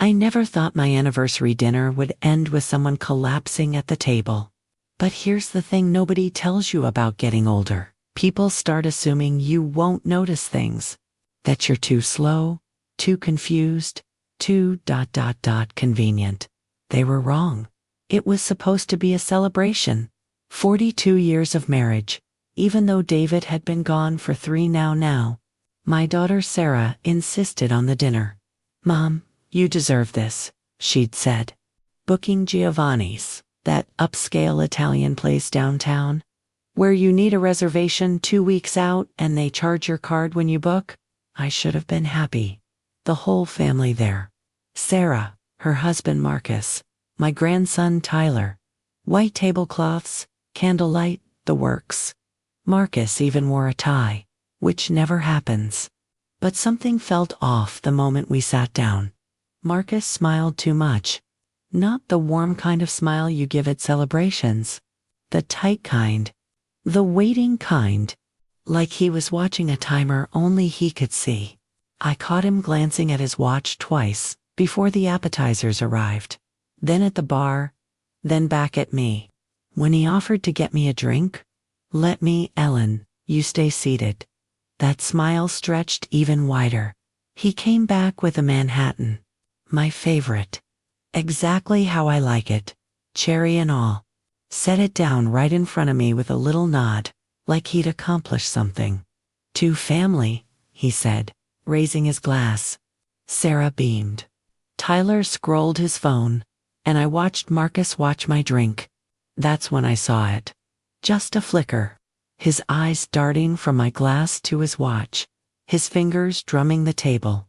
I never thought my anniversary dinner would end with someone collapsing at the table. But here's the thing nobody tells you about getting older. People start assuming you won't notice things. That you're too slow, too confused, too convenient. They were wrong. It was supposed to be a celebration. 42 years of marriage, even though David had been gone for 3 now. My daughter Sarah insisted on the dinner. "Mom, you deserve this," she'd said. Booking Giovanni's, that upscale Italian place downtown, where you need a reservation 2 weeks out and they charge your card when you book. I should have been happy. The whole family there. Sarah, her husband Marcus, my grandson Tyler. White tablecloths, candlelight, the works. Marcus even wore a tie, which never happens. But something felt off the moment we sat down. Marcus smiled too much. Not the warm kind of smile you give at celebrations. The tight kind. The waiting kind. Like he was watching a timer only he could see. I caught him glancing at his watch twice before the appetizers arrived. Then at the bar, then back at me. When he offered to get me a drink, "Let me, Ellen, you stay seated." That smile stretched even wider. He came back with a Manhattan. My favorite. Exactly how I like it, cherry and all. Set it down right in front of me with a little nod, like he'd accomplished something. "To family," he said, raising his glass. Sarah beamed. Tyler scrolled his phone, and I watched Marcus watch my drink. That's when I saw it. Just a flicker. His eyes darting from my glass to his watch, his fingers drumming the table.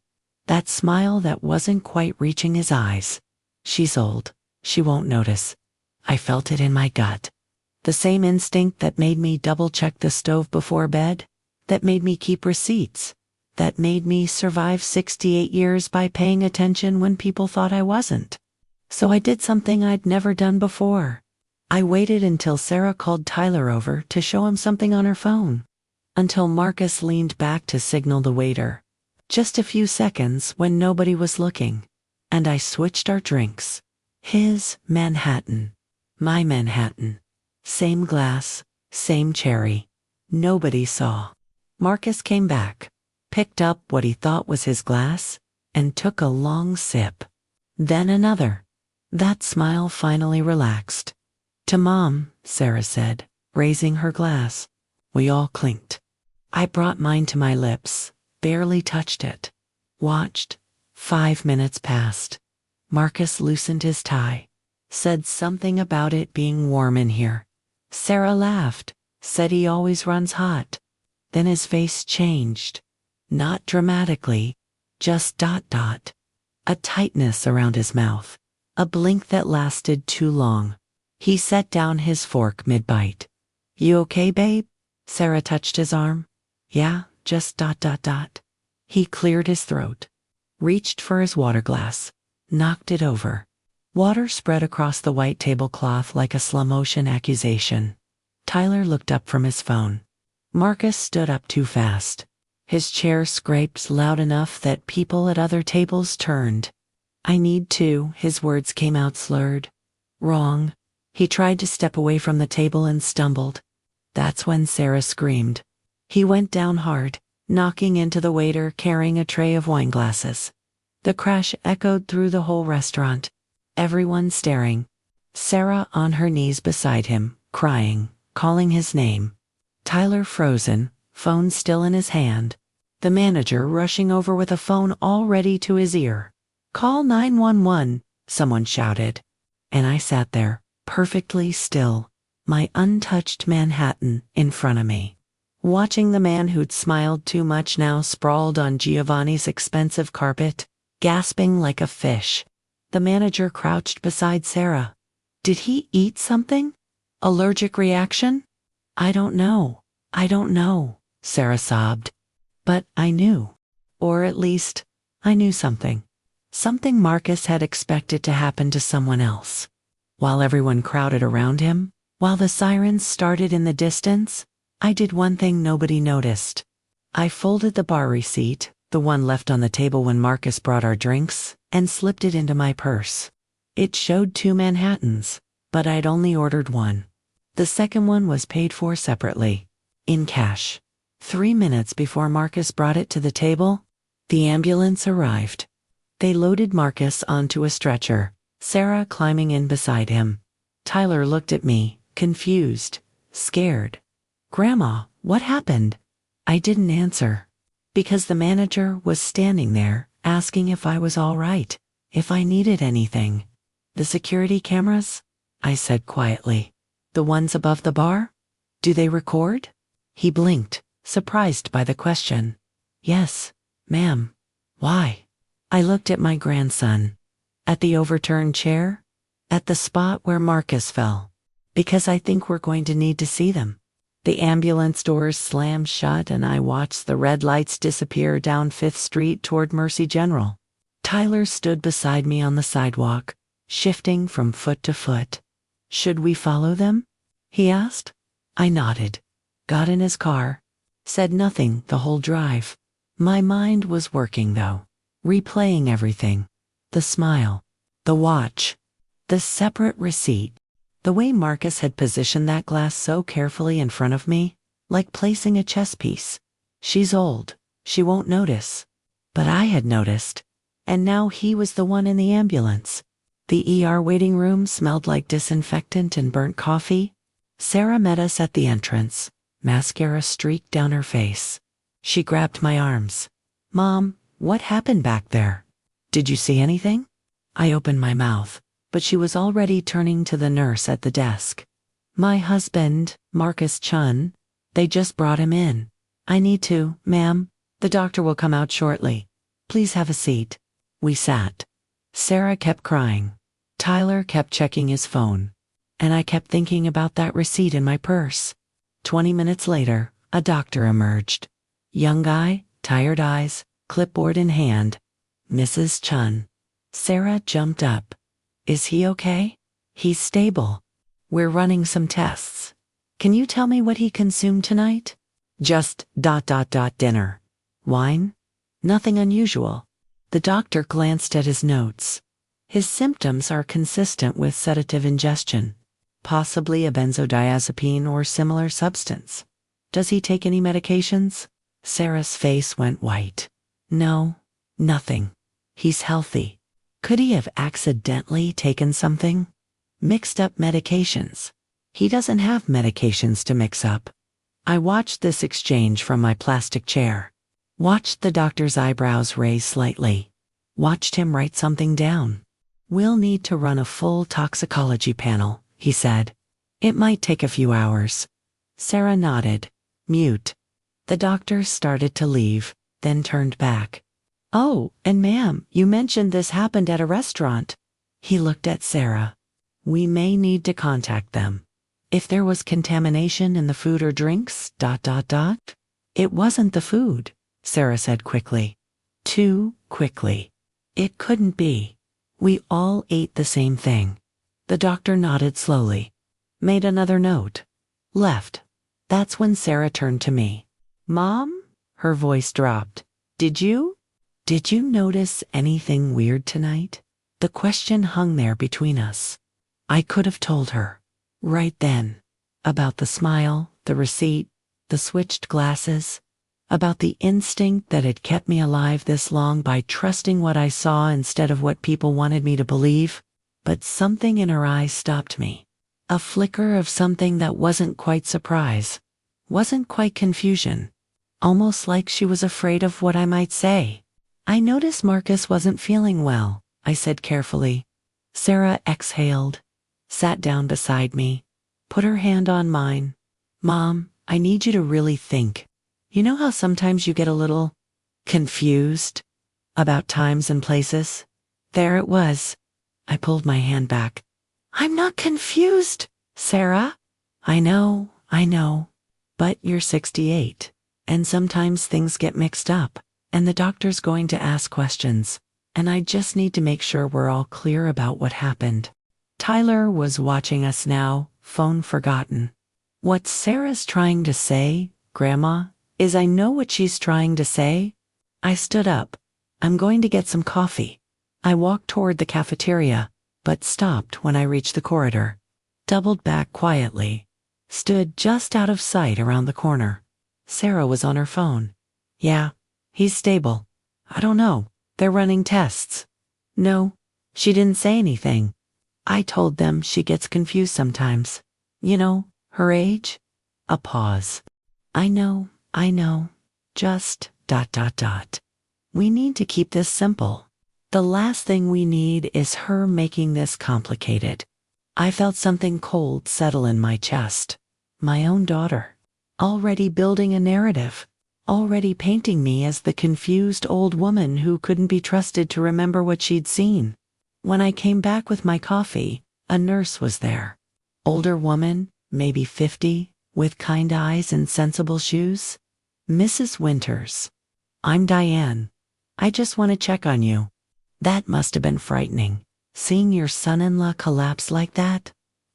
That smile that wasn't quite reaching his eyes. She's old. She won't notice. I felt it in my gut. The same instinct that made me double-check the stove before bed, that made me keep receipts, that made me survive 68 years by paying attention when people thought I wasn't. So I did something I'd never done before. I waited until Sarah called Tyler over to show him something on her phone. Until Marcus leaned back to signal the waiter. Just a few seconds when nobody was looking. And I switched our drinks. His Manhattan. My Manhattan. Same glass, same cherry. Nobody saw. Marcus came back, picked up what he thought was his glass, and took a long sip. Then another. That smile finally relaxed. "To Mom," Sarah said, raising her glass. We all clinked. I brought mine to my lips, barely touched it. Watched. 5 minutes passed. Marcus loosened his tie. Said something about it being warm in here. Sarah laughed, said he always runs hot. Then his face changed. Not dramatically, just ... A tightness around his mouth. A blink that lasted too long. He set down his fork mid-bite. "You okay, babe?" Sarah touched his arm. "Yeah, just ... He cleared his throat. Reached for his water glass. Knocked it over. Water spread across the white tablecloth like a slow-motion accusation. Tyler looked up from his phone. Marcus stood up too fast. His chair scraped loud enough that people at other tables turned. "I need to," his words came out slurred. "Wrong." He tried to step away from the table and stumbled. That's when Sarah screamed. He went down hard, knocking into the waiter carrying a tray of wine glasses. The crash echoed through the whole restaurant. Everyone staring. Sarah on her knees beside him, crying, calling his name. Tyler frozen, phone still in his hand. The manager rushing over with a phone all ready to his ear. "Call 911, someone shouted. And I sat there, perfectly still, my untouched Manhattan in front of me. Watching the man who'd smiled too much now sprawled on Giovanni's expensive carpet, gasping like a fish. The manager crouched beside Sarah. Did he eat something? Allergic reaction? I don't know, Sarah sobbed. But I knew. Or at least, I knew something. Something Marcus had expected to happen to someone else. While everyone crowded around him, while the sirens started in the distance, I did one thing nobody noticed. I folded the bar receipt, the one left on the table when Marcus brought our drinks, and slipped it into my purse. It showed 2 Manhattans, but I'd only ordered one. The second one was paid for separately, in cash. 3 minutes before Marcus brought it to the table, the ambulance arrived. They loaded Marcus onto a stretcher, Sarah climbing in beside him. Tyler looked at me, confused, scared. "Grandma, what happened?" I didn't answer, because the manager was standing there, asking if I was all right, if I needed anything. "The security cameras?" I said quietly. "The ones above the bar? Do they record?" He blinked, surprised by the question. "Yes, ma'am." "Why?" I looked at my grandson. At the overturned chair? At the spot where Marcus fell. "Because I think we're going to need to see them." The ambulance doors slammed shut and I watched the red lights disappear down 5th Street toward Mercy General. Tyler stood beside me on the sidewalk, shifting from foot to foot. "Should we follow them?" he asked. I nodded, got in his car, said nothing the whole drive. My mind was working though, replaying everything. The smile, the watch, the separate receipt. The way Marcus had positioned that glass so carefully in front of me, like placing a chess piece. She's old, she won't notice. But I had noticed, and now he was the one in the ambulance. The ER waiting room smelled like disinfectant and burnt coffee. Sarah met us at the entrance, mascara streaked down her face. She grabbed my arms. "Mom, what happened back there? Did you see anything?" I opened my mouth, but she was already turning to the nurse at the desk. "My husband, Marcus Chun, they just brought him in. I need to, ma'am. The doctor will come out shortly. Please have a seat." We sat. Sarah kept crying. Tyler kept checking his phone. And I kept thinking about that receipt in my purse. 20 minutes later, a doctor emerged. Young guy, tired eyes, clipboard in hand. "Mrs. Chun." Sarah jumped up. "Is he okay?" "He's stable. We're running some tests. Can you tell me what he consumed tonight?" "Just ... dinner. Wine? Nothing unusual." The doctor glanced at his notes. "His symptoms are consistent with sedative ingestion, possibly a benzodiazepine or similar substance. Does he take any medications?" Sarah's face went white. "No, nothing. He's healthy." Could he have accidentally taken something? Mixed up medications. He doesn't have medications to mix up. I watched this exchange from my plastic chair. Watched the doctor's eyebrows raise slightly. Watched him write something down. "We'll need to run a full toxicology panel," he said. "It might take a few hours." Sarah nodded, mute. The doctor started to leave, then turned back. "Oh, and ma'am, you mentioned this happened at a restaurant." He looked at Sarah. "We may need to contact them. If there was contamination in the food or drinks, ... It wasn't the food," Sarah said quickly. Too quickly. It couldn't be. We all ate the same thing. The doctor nodded slowly. Made another note. Left. That's when Sarah turned to me. "Mom?" Her voice dropped. Did you notice anything weird tonight?" The question hung there between us. I could have told her, right then, about the smile, the receipt, the switched glasses, about the instinct that had kept me alive this long by trusting what I saw instead of what people wanted me to believe. But something in her eyes stopped me. A flicker of something that wasn't quite surprise, wasn't quite confusion, almost like she was afraid of what I might say. "I noticed Marcus wasn't feeling well," I said carefully. Sarah exhaled, sat down beside me, put her hand on mine. "Mom, I need you to really think. You know how sometimes you get a little confused about times and places?" There it was. I pulled my hand back. "I'm not confused, Sarah." I know. But you're 68, and sometimes things get mixed up. And the doctor's going to ask questions, and I just need to make sure we're all clear about what happened." Tyler was watching us now, phone forgotten. "What Sarah's trying to say, Grandma, is I know what she's trying to say." I stood up. "I'm going to get some coffee." I walked toward the cafeteria, but stopped when I reached the corridor. Doubled back quietly. Stood just out of sight around the corner. Sarah was on her phone. Yeah, he's stable. I don't know. They're running tests. No, she didn't say anything. I told them she gets confused sometimes. You know, her age? A pause. I know. Just ... We need to keep this simple. The last thing we need is her making this complicated. I felt something cold settle in my chest. My own daughter. Already building a narrative. Already painting me as the confused old woman who couldn't be trusted to remember what she'd seen. When I came back with my coffee, a nurse was there. Older woman, maybe 50, with kind eyes and sensible shoes. Mrs. Winters. I'm Diane. I just want to check on you. That must have been frightening. Seeing your son-in-law collapse like that?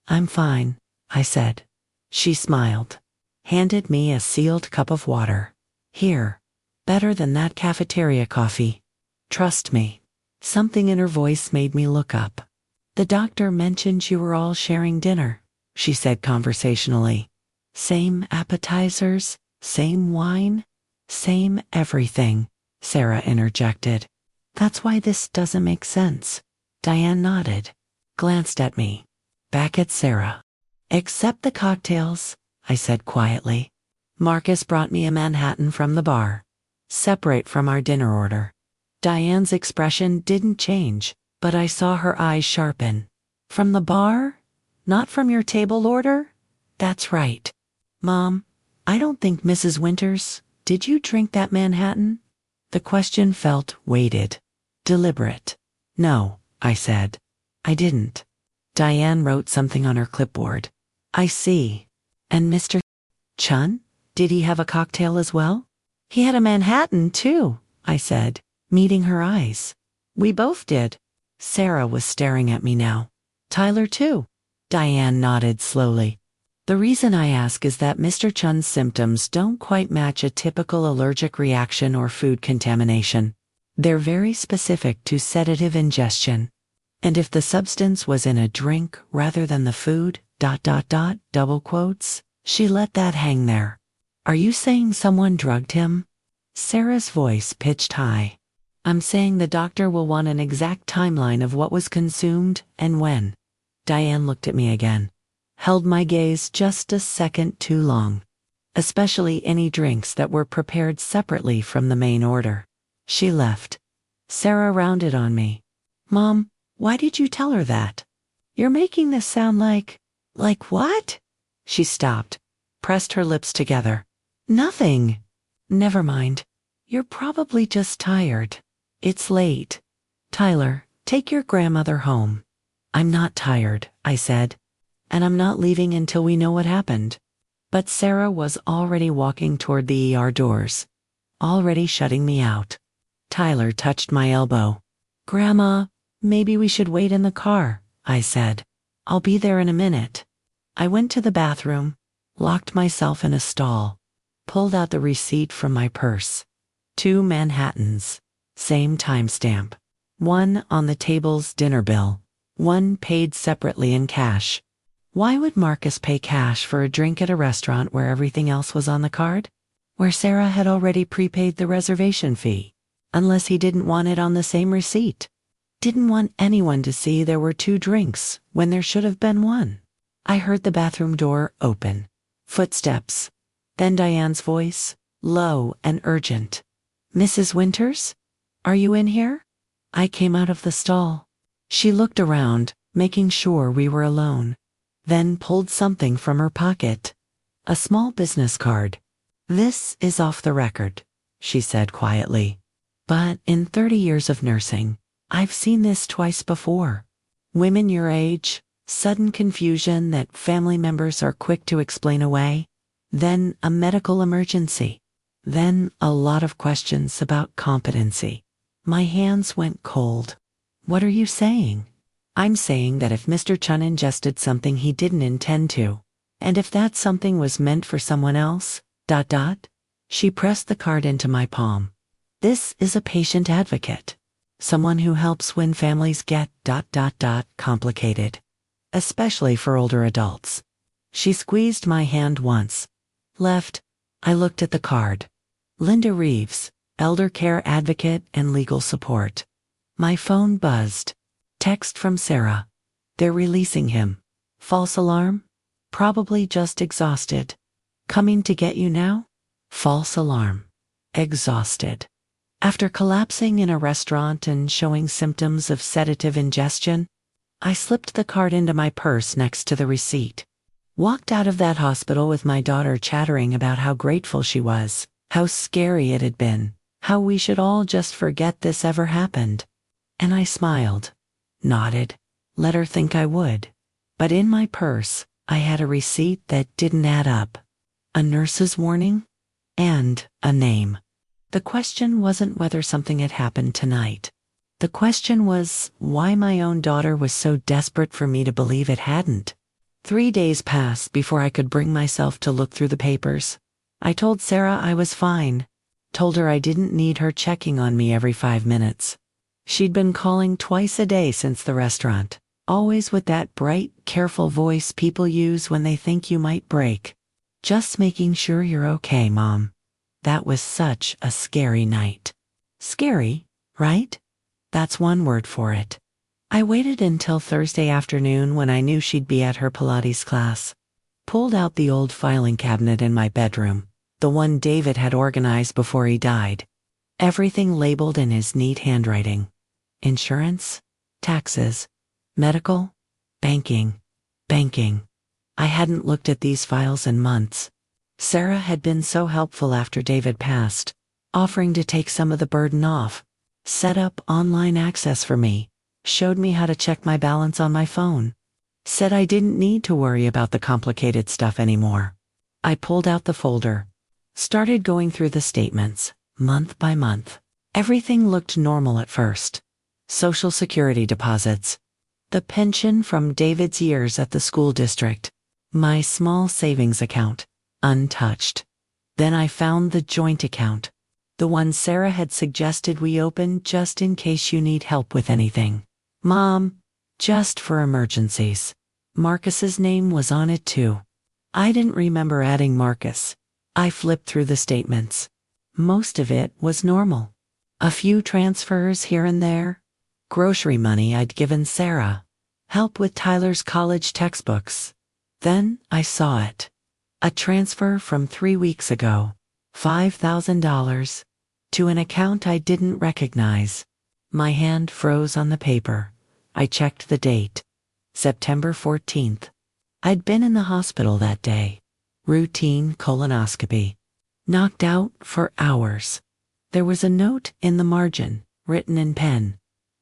I'm fine, I said. She smiled. Handed me a sealed cup of water. Here. Better than that cafeteria coffee. Trust me. Something in her voice made me look up. The doctor mentioned you were all sharing dinner, she said conversationally. Same appetizers, same wine, same everything, Sarah interjected. That's why this doesn't make sense. Diane nodded, glanced at me, back at Sarah. Except the cocktails, I said quietly. Marcus brought me a Manhattan from the bar, separate from our dinner order. Diane's expression didn't change, but I saw her eyes sharpen. From the bar? Not from your table order? That's right. Mom, I don't think Mrs. Winters, did you drink that Manhattan? The question felt weighted, deliberate. No, I said. I didn't. Diane wrote something on her clipboard. I see. And Mr. Chun? Did he have a cocktail as well? He had a Manhattan, too, I said, meeting her eyes. We both did. Sarah was staring at me now. Tyler, too. Diane nodded slowly. The reason I ask is that Mr. Chun's symptoms don't quite match a typical allergic reaction or food contamination. They're very specific to sedative ingestion. And if the substance was in a drink rather than the food, ... double quotes, she let that hang there. Are you saying someone drugged him? Sarah's voice pitched high. I'm saying the doctor will want an exact timeline of what was consumed and when. Diane looked at me again. Held my gaze just a second too long. Especially any drinks that were prepared separately from the main order. She left. Sarah rounded on me. Mom, why did you tell her that? You're making this sound like what? She stopped, pressed her lips together. Nothing. Never mind. You're probably just tired. It's late. Tyler, take your grandmother home. I'm not tired, I said. And I'm not leaving until we know what happened. But Sarah was already walking toward the ER doors. Already shutting me out. Tyler touched my elbow. Grandma, maybe we should wait in the car, I said. I'll be there in a minute. I went to the bathroom, locked myself in a stall, pulled out the receipt from my purse. 2 Manhattans. Same timestamp. 1 on the table's dinner bill. 1 paid separately in cash. Why would Marcus pay cash for a drink at a restaurant where everything else was on the card? Where Sarah had already prepaid the reservation fee. Unless he didn't want it on the same receipt. Didn't want anyone to see there were 2 drinks when there should have been 1. I heard the bathroom door open. Footsteps. Then Diane's voice, low and urgent. Mrs. Winters? Are you in here? I came out of the stall. She looked around, making sure we were alone. Then pulled something from her pocket. A small business card. This is off the record, she said quietly. But in 30 years of nursing, I've seen this twice before. Women your age, sudden confusion that family members are quick to explain away. Then a medical emergency. Then a lot of questions about competency. My hands went cold. What are you saying? I'm saying that if Mr. Chun ingested something he didn't intend to, and if that something was meant for someone else, ... She pressed the card into my palm. This is a patient advocate. Someone who helps when families get complicated. Especially for older adults. She squeezed my hand once. Left. I looked at the card. Linda Reeves, elder care advocate and legal support. My phone buzzed. Text from Sarah. They're releasing him. False alarm? Probably just exhausted. Coming to get you now? False alarm. Exhausted. After collapsing in a restaurant and showing symptoms of sedative ingestion, I slipped the card into my purse next to the receipt. Walked out of that hospital with my daughter chattering about how grateful she was, how scary it had been, how we should all just forget this ever happened. And I smiled, nodded, let her think I would. But in my purse, I had a receipt that didn't add up. A nurse's warning, and a name. The question wasn't whether something had happened tonight. The question was why my own daughter was so desperate for me to believe it hadn't. 3 days passed before I could bring myself to look through the papers. I told Sarah I was fine. Told her I didn't need her checking on me every 5 minutes. She'd been calling twice a day since the restaurant, always with that bright, careful voice people use when they think you might break. Just making sure you're okay, Mom. That was such a scary night. Scary, right? That's one word for it. I waited until Thursday afternoon when I knew she'd be at her Pilates class. Pulled out the old filing cabinet in my bedroom, the one David had organized before he died. Everything labeled in his neat handwriting. Insurance, taxes, medical, banking. I hadn't looked at these files in months. Sarah had been so helpful after David passed, offering to take some of the burden off, set up online access for me, showed me how to check my balance on my phone, said I didn't need to worry about the complicated stuff anymore. I pulled out the folder, started going through the statements, month by month. Everything looked normal at first. Social Security deposits, the pension from David's years at the school district, my small savings account, untouched. Then I found the joint account, the one Sarah had suggested we open just in case you need help with anything. Mom, just for emergencies. Marcus's name was on it too. I didn't remember adding Marcus. I flipped through the statements. Most of it was normal. A few transfers here and there. Grocery money I'd given Sarah. Help with Tyler's college textbooks. Then I saw it. A transfer from 3 weeks ago. $5,000. To an account I didn't recognize. My hand froze on the paper. I checked the date. September 14th. I'd been in the hospital that day. Routine colonoscopy. Knocked out for hours. There was a note in the margin, written in pen.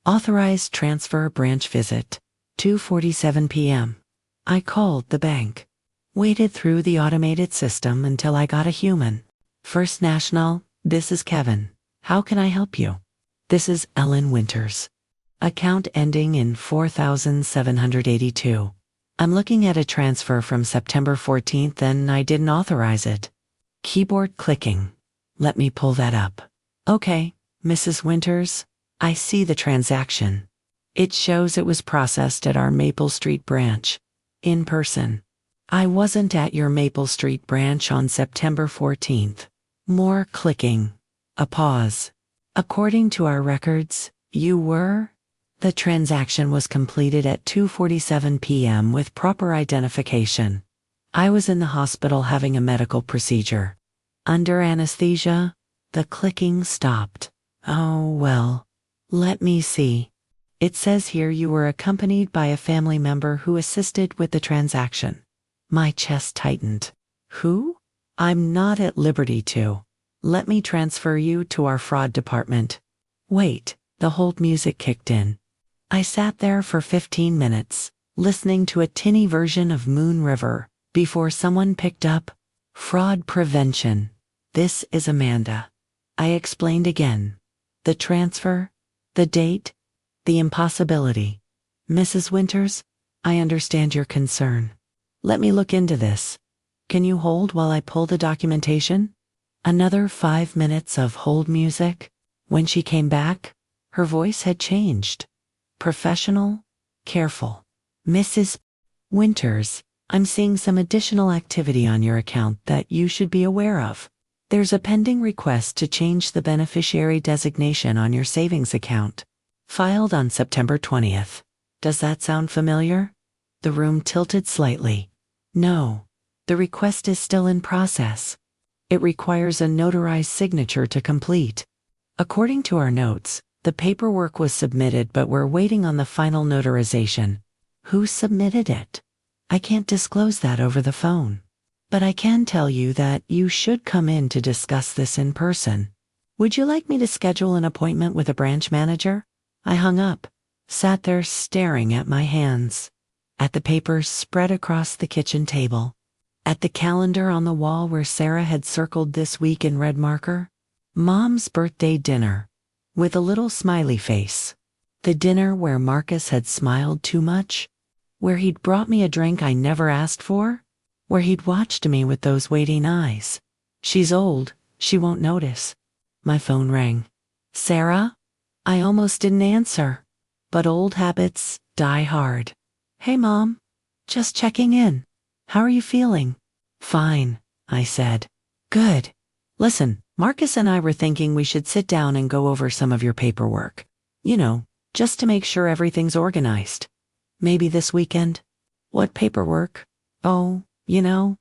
Authorized transfer branch visit. 2:47 p.m. I called the bank. Waited through the automated system until I got a human. First National, this is Kevin. How can I help you? This is Ellen Winters. Account ending in 4,782. I'm looking at a transfer from September 14th and I didn't authorize it. Keyboard clicking. Let me pull that up. Okay, Mrs. Winters, I see the transaction. It shows it was processed at our Maple Street branch. In person. I wasn't at your Maple Street branch on September 14th. More clicking. A pause. According to our records, you were? The transaction was completed at 2:47 p.m. with proper identification. I was in the hospital having a medical procedure. Under anesthesia, the clicking stopped. Oh, well. Let me see. It says here you were accompanied by a family member who assisted with the transaction. My chest tightened. Who? I'm not at liberty to. Let me transfer you to our fraud department. Wait, the hold music kicked in. I sat there for 15 minutes, listening to a tinny version of Moon River, before someone picked up, Fraud Prevention. This is Amanda. I explained again. The transfer, the date, the impossibility. Mrs. Winters, I understand your concern. Let me look into this. Can you hold while I pull the documentation? Another 5 minutes of hold music. When she came back, Her voice had changed. Professional, careful. Mrs. Winters, I'm seeing some additional activity on your account that you should be aware of. There's a pending request to change the beneficiary designation on your savings account. Filed on September 20th. Does that sound familiar? The room tilted slightly. No, the request is still in process. It requires a notarized signature to complete. According to our notes, the paperwork was submitted, but we're waiting on the final notarization. Who submitted it? I can't disclose that over the phone. But I can tell you that you should come in to discuss this in person. Would you like me to schedule an appointment with a branch manager? I hung up, sat there staring at my hands, at the papers spread across the kitchen table, at the calendar on the wall where Sarah had circled this week in red marker. Mom's birthday dinner, with a little smiley face. The dinner where Marcus had smiled too much, where he'd brought me a drink I never asked for, where he'd watched me with those waiting eyes. She's old, she won't notice. My phone rang. Sarah? I almost didn't answer, but old habits die hard. Hey, Mom. Just checking in. How are you feeling? Fine, I said. Good. Listen, Marcus and I were thinking we should sit down and go over some of your paperwork. You know, just to make sure everything's organized. Maybe this weekend? What paperwork? Oh, you know,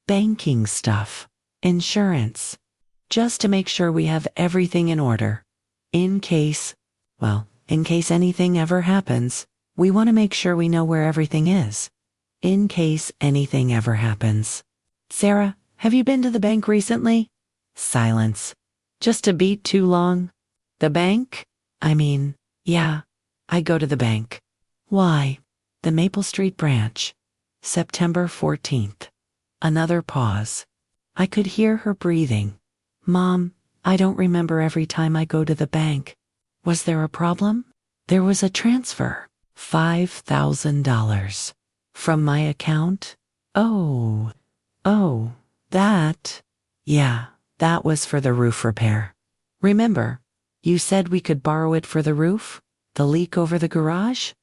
banking stuff, insurance. Just to make sure we have everything in order. In case anything ever happens, we want to make sure we know where everything is. In case anything ever happens. Sarah, have you been to the bank recently? Silence. Just a beat too long? The bank? Yeah, I go to the bank. Why? The Maple Street branch. September 14th. Another pause. I could hear her breathing. Mom, I don't remember every time I go to the bank. Was there a problem? There was a transfer. $5,000. From my account? Oh, that. Yeah, that was for the roof repair. Remember, you said we could borrow it for the roof? The leak over the garage?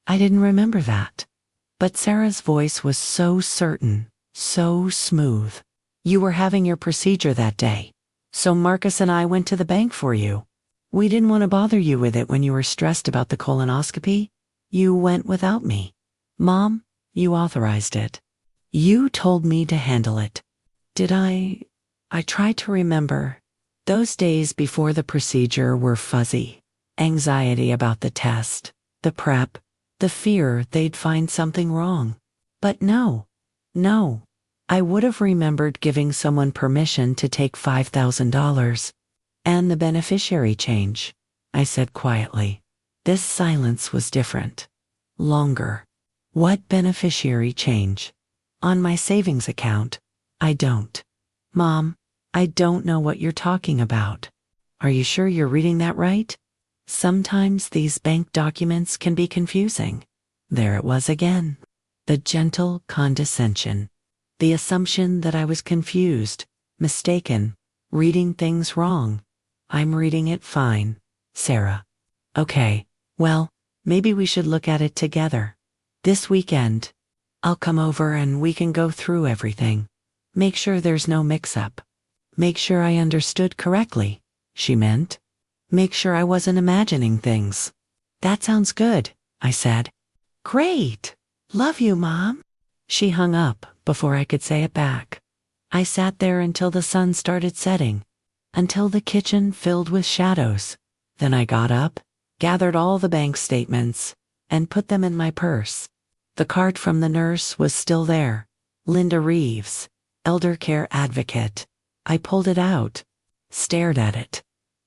I didn't remember that. But Sarah's voice was so certain, so smooth. You were having your procedure that day. So Marcus and I went to the bank for you. We didn't want to bother you with it when you were stressed about the colonoscopy. You went without me. Mom, you authorized it. You told me to handle it. Did I? I try to remember. Those days before the procedure were fuzzy. Anxiety about the test, the prep, the fear they'd find something wrong. But no. I would have remembered giving someone permission to take $5,000. And the beneficiary change, I said quietly. This silence was different. Longer. What beneficiary change? On my savings account, I don't. Mom, I don't know what you're talking about. Are you sure you're reading that right? Sometimes these bank documents can be confusing. There it was again. The gentle condescension. The assumption that I was confused, mistaken, reading things wrong. I'm reading it fine, Sarah. Okay, well, maybe we should look at it together. This weekend, I'll come over and we can go through everything. Make sure there's no mix-up. Make sure I understood correctly, she meant. Make sure I wasn't imagining things. That sounds good, I said. Great! Love you, Mom. She hung up before I could say it back. I sat there until the sun started setting, until the kitchen filled with shadows. Then I got up, gathered all the bank statements, and put them in my purse. The card from the nurse was still there. Linda Reeves, elder care advocate. I pulled it out, stared at it.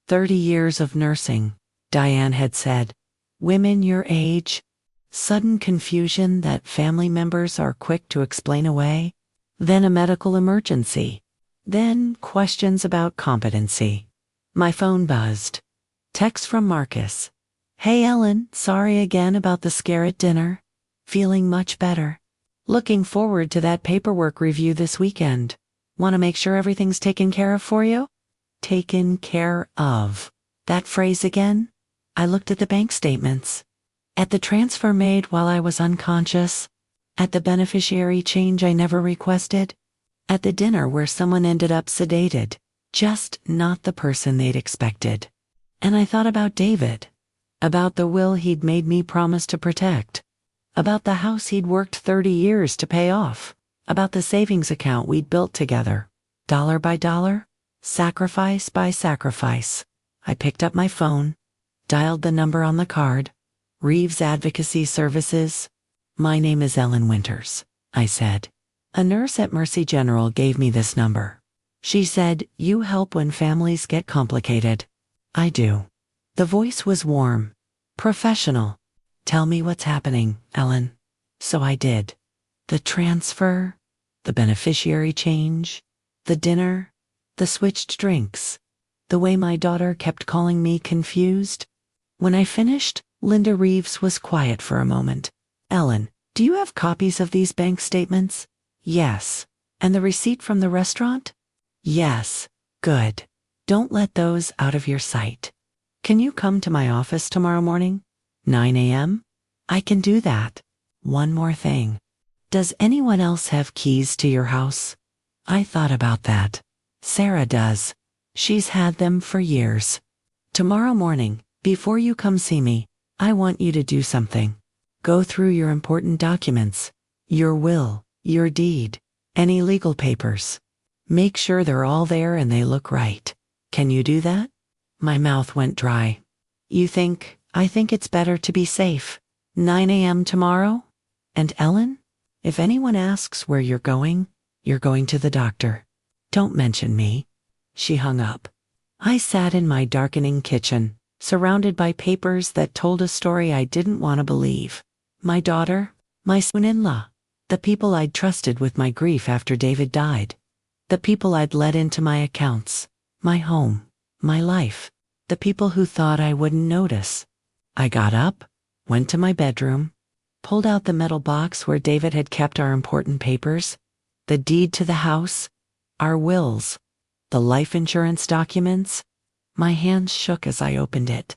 30 years of nursing, Diane had said. Women your age. Sudden confusion that family members are quick to explain away. Then a medical emergency. Then questions about competency. My phone buzzed. Text from Marcus. Hey Ellen, sorry again about the scare at dinner. Feeling much better. Looking forward to that paperwork review this weekend. Want to make sure everything's taken care of for you? Taken care of. That phrase again? I looked at the bank statements, at the transfer made while I was unconscious, at the beneficiary change I never requested, at the dinner where someone ended up sedated, just not the person they'd expected. And I thought about David, about the will he'd made me promise to protect, about the house he'd worked 30 years to pay off, about the savings account we'd built together, dollar by dollar, sacrifice by sacrifice. I picked up my phone, dialed the number on the card. Reeves Advocacy Services. My name is Ellen Winters, I said. A nurse at Mercy General gave me this number. She said, you help when families get complicated. I do. The voice was warm, professional. Tell me what's happening, Ellen. So I did. The transfer, the beneficiary change, the dinner, the switched drinks, the way my daughter kept calling me confused. When I finished, Linda Reeves was quiet for a moment. Ellen, do you have copies of these bank statements? Yes. And the receipt from the restaurant? Yes. Good. Don't let those out of your sight. Can you come to my office tomorrow morning? 9 a.m.? I can do that. One more thing. Does anyone else have keys to your house? I thought about that. Sarah does. She's had them for years. Tomorrow morning, before you come see me, I want you to do something. Go through your important documents, your will, your deed, any legal papers. Make sure they're all there and they look right. Can you do that? My mouth went dry. I think it's better to be safe. 9 a.m. tomorrow? And Ellen, if anyone asks where you're going to the doctor. Don't mention me. She hung up. I sat in my darkening kitchen, surrounded by papers that told a story I didn't want to believe. My daughter, my son-in-law, the people I'd trusted with my grief after David died, the people I'd let into my accounts, my home, my life, the people who thought I wouldn't notice. I got up, went to my bedroom, pulled out the metal box where David had kept our important papers, the deed to the house, our wills, the life insurance documents. My hands shook as I opened it.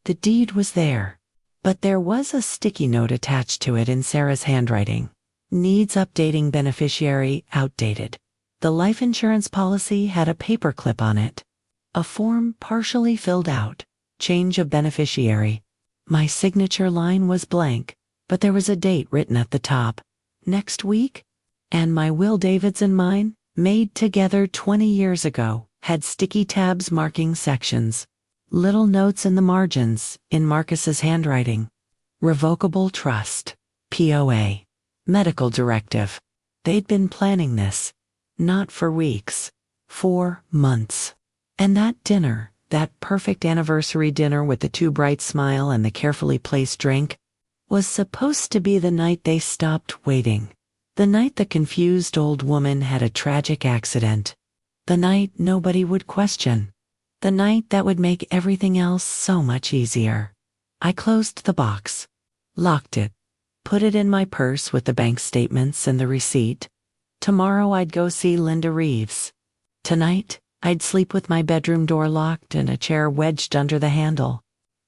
The deed was there, but there was a sticky note attached to it in Sarah's handwriting. Needs updating, beneficiary outdated. The life insurance policy had a paperclip on it. A form partially filled out. Change of beneficiary. My signature line was blank, but there was a date written at the top. Next week? And my will, David's and mine, made together 20 years ago, had sticky tabs marking sections. Little notes in the margins, in Marcus's handwriting. Revocable trust. POA. Medical directive. They'd been planning this. Not for weeks. 4 months. And that dinner, that perfect anniversary dinner with the too bright smile and the carefully placed drink, was supposed to be the night they stopped waiting. The night the confused old woman had a tragic accident. The night nobody would question. The night that would make everything else so much easier. I closed the box, locked it, put it in my purse with the bank statements and the receipt. Tomorrow I'd go see Linda Reeves. Tonight, I'd sleep with my bedroom door locked and a chair wedged under the handle.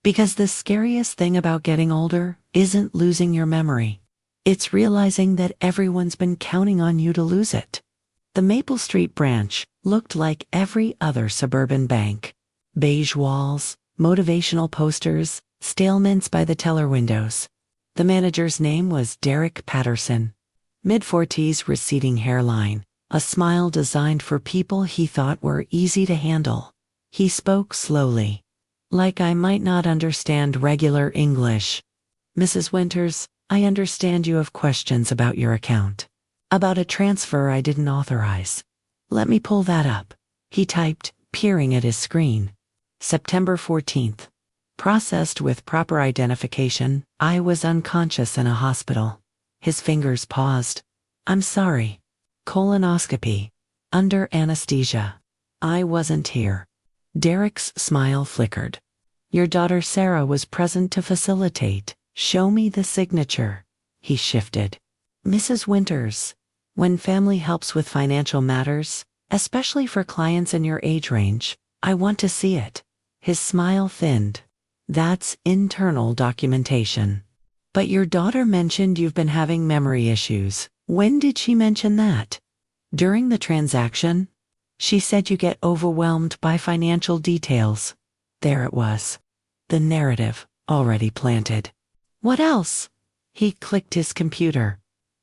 Because the scariest thing about getting older isn't losing your memory. It's realizing that everyone's been counting on you to lose it. The Maple Street branch looked like every other suburban bank. Beige walls, motivational posters, stale mints by the teller windows. The manager's name was Derek Patterson. Mid-40s, receding hairline, a smile designed for people he thought were easy to handle. He spoke slowly, like I might not understand regular English. Mrs. Winters, I understand you have questions about your account. About a transfer I didn't authorize. Let me pull that up. He typed, peering at his screen. September 14th. Processed with proper identification, I was unconscious in a hospital. His fingers paused. I'm sorry. Colonoscopy. Under anesthesia. I wasn't here. Derek's smile flickered. Your daughter Sarah was present to facilitate. Show me the signature. He shifted. Mrs. Winters, when family helps with financial matters, especially for clients in your age range, I want to see it. His smile thinned. That's internal documentation. But your daughter mentioned you've been having memory issues. When did she mention that? During the transaction? She said you get overwhelmed by financial details. There it was. The narrative, already planted. What else? He clicked his computer.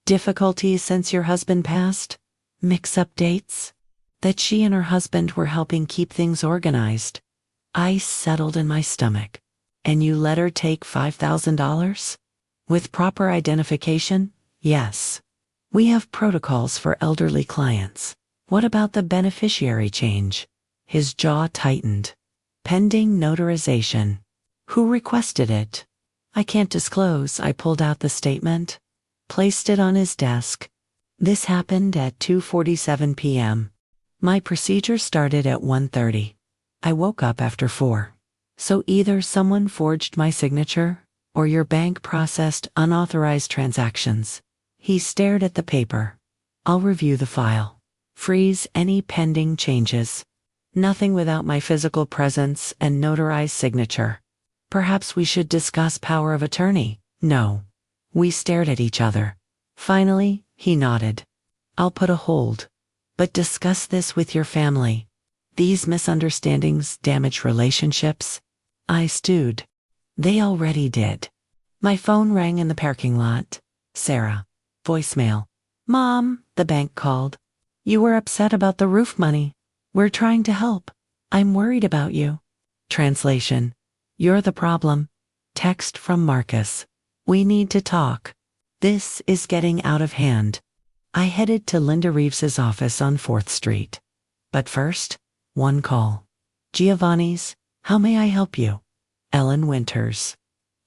Difficulties since your husband passed? Mix-up dates? That she and her husband were helping keep things organized. Ice settled in my stomach. And you let her take $5,000? With proper identification? Yes. We have protocols for elderly clients. What about the beneficiary change? His jaw tightened. Pending notarization. Who requested it? I can't disclose. I pulled out the statement. Placed it on his desk. This happened at 2:47 p.m. My procedure started at 1:30. I woke up after 4. So either someone forged my signature, or your bank processed unauthorized transactions. He stared at the paper. I'll review the file. Freeze any pending changes. Nothing without my physical presence and notarized signature. Perhaps we should discuss power of attorney. No. We stared at each other. Finally, he nodded. I'll put a hold. But discuss this with your family. These misunderstandings damage relationships. I stewed. They already did. My phone rang in the parking lot. Sarah. Voicemail. Mom, the bank called. You were upset about the roof money. We're trying to help. I'm worried about you. Translation. You're the problem. Text from Marcus. We need to talk. This is getting out of hand. I headed to Linda Reeves's office on 4th Street. But first, one call. Giovanni's, how may I help you? Ellen Winters.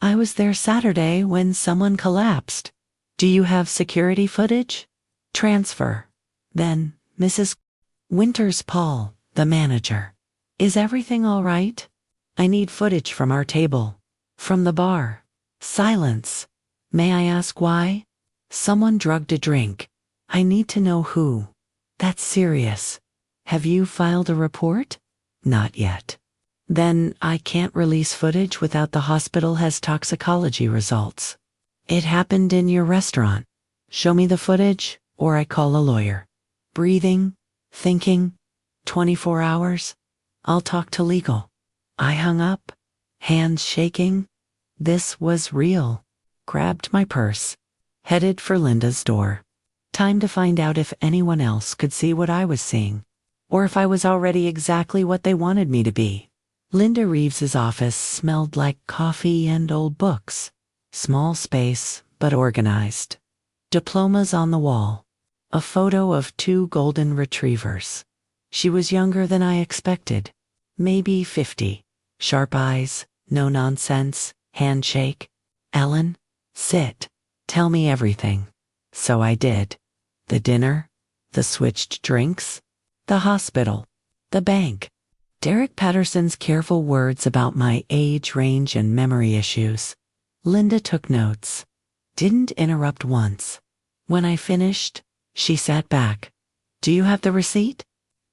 I was there Saturday when someone collapsed. Do you have security footage? Transfer. Then, Mrs. Winters. Paul, the manager. Is everything all right? I need footage from our table. From the bar. Silence. May I ask why? Someone drugged a drink. I need to know who. That's serious. Have you filed a report? Not yet. Then I can't release footage without the hospital has toxicology results. It happened in your restaurant. Show me the footage, or I call a lawyer. Breathing, thinking, 24 hours. I'll talk to legal. I hung up, hands shaking. This was real. Grabbed my purse. Headed for Linda's door. Time to find out if anyone else could see what I was seeing. Or if I was already exactly what they wanted me to be. Linda Reeves's office smelled like coffee and old books. Small space, but organized. Diplomas on the wall. A photo of 2 golden retrievers. She was younger than I expected. Maybe 50. Sharp eyes, no nonsense, handshake. Ellen, sit. Tell me everything. So I did. The dinner, the switched drinks, the hospital, the bank. Derek Patterson's careful words about my age range and memory issues. Linda took notes. Didn't interrupt once. When I finished, she sat back. Do you have the receipt?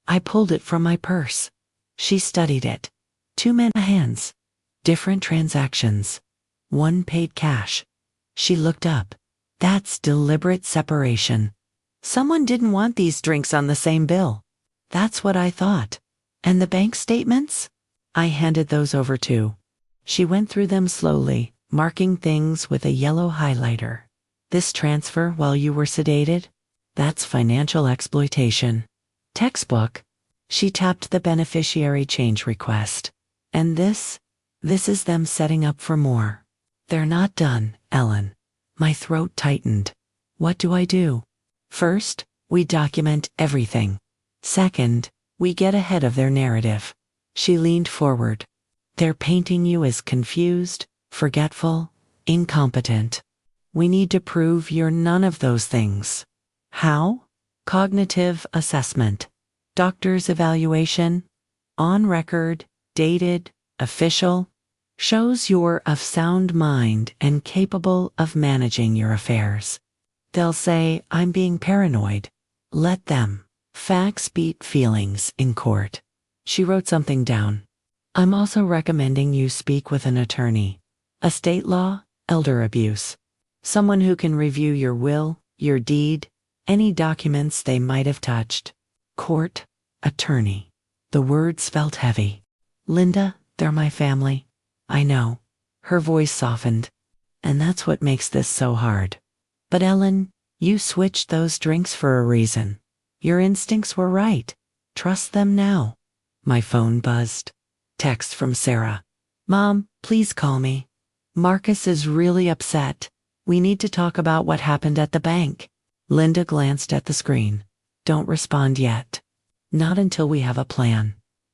I pulled it from my purse. She studied it. 2 men hands. Different transactions. One paid cash. She looked up. That's deliberate separation. Someone didn't want these drinks on the same bill. That's what I thought. And the bank statements? I handed those over too. She went through them slowly, marking things with a yellow highlighter. This transfer while you were sedated? That's financial exploitation. Textbook. She tapped the beneficiary change request. And this is them setting up for more. They're not done, Ellen. My throat tightened. What do I do? First, we document everything. Second, we get ahead of their narrative. She leaned forward. They're painting you as confused, forgetful, incompetent. We need to prove you're none of those things. How? Cognitive assessment. Doctor's evaluation. On record, dated, official. Shows you're of sound mind and capable of managing your affairs. They'll say, I'm being paranoid. Let them. Facts beat feelings in court. She wrote something down. I'm also recommending you speak with an attorney. Estate law, elder abuse. Someone who can review your will, your deed, any documents they might have touched. Court, attorney. The words felt heavy. Linda, they're my family. I know. Her voice softened. And that's what makes this so hard. But Ellen, you switched those drinks for a reason. Your instincts were right. Trust them now. My phone buzzed. Text from Sarah. Mom, please call me. Marcus is really upset. We need to talk about what happened at the bank. Linda glanced at the screen. Don't respond yet. Not until we have a plan.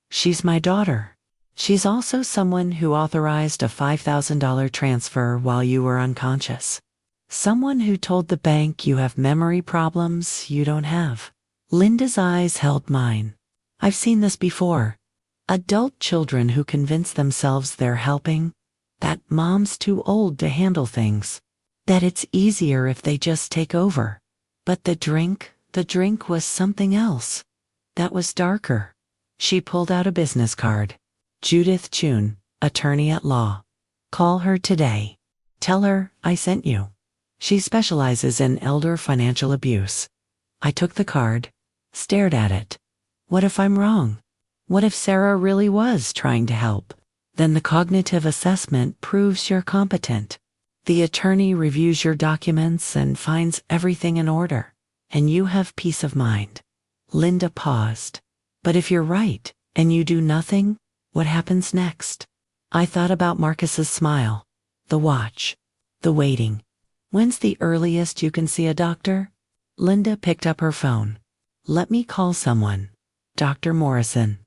She's my daughter. She's also someone who authorized a $5,000 transfer while you were unconscious. Someone who told the bank you have memory problems you don't have. Linda's eyes held mine. I've seen this before. Adult children who convince themselves they're helping, that mom's too old to handle things, that it's easier if they just take over. But the drink was something else. That was darker. She pulled out a business card. Judith Chun, attorney at law. Call her today. Tell her I sent you. She specializes in elder financial abuse. I took the card, stared at it. What if I'm wrong? What if Sarah really was trying to help? Then the cognitive assessment proves you're competent. The attorney reviews your documents and finds everything in order, and you have peace of mind. Linda paused. But if you're right, and you do nothing, what happens next? I thought about Marcus's smile, the watch, the waiting. When's the earliest you can see a doctor? Linda picked up her phone. Let me call someone. Dr. Morrison.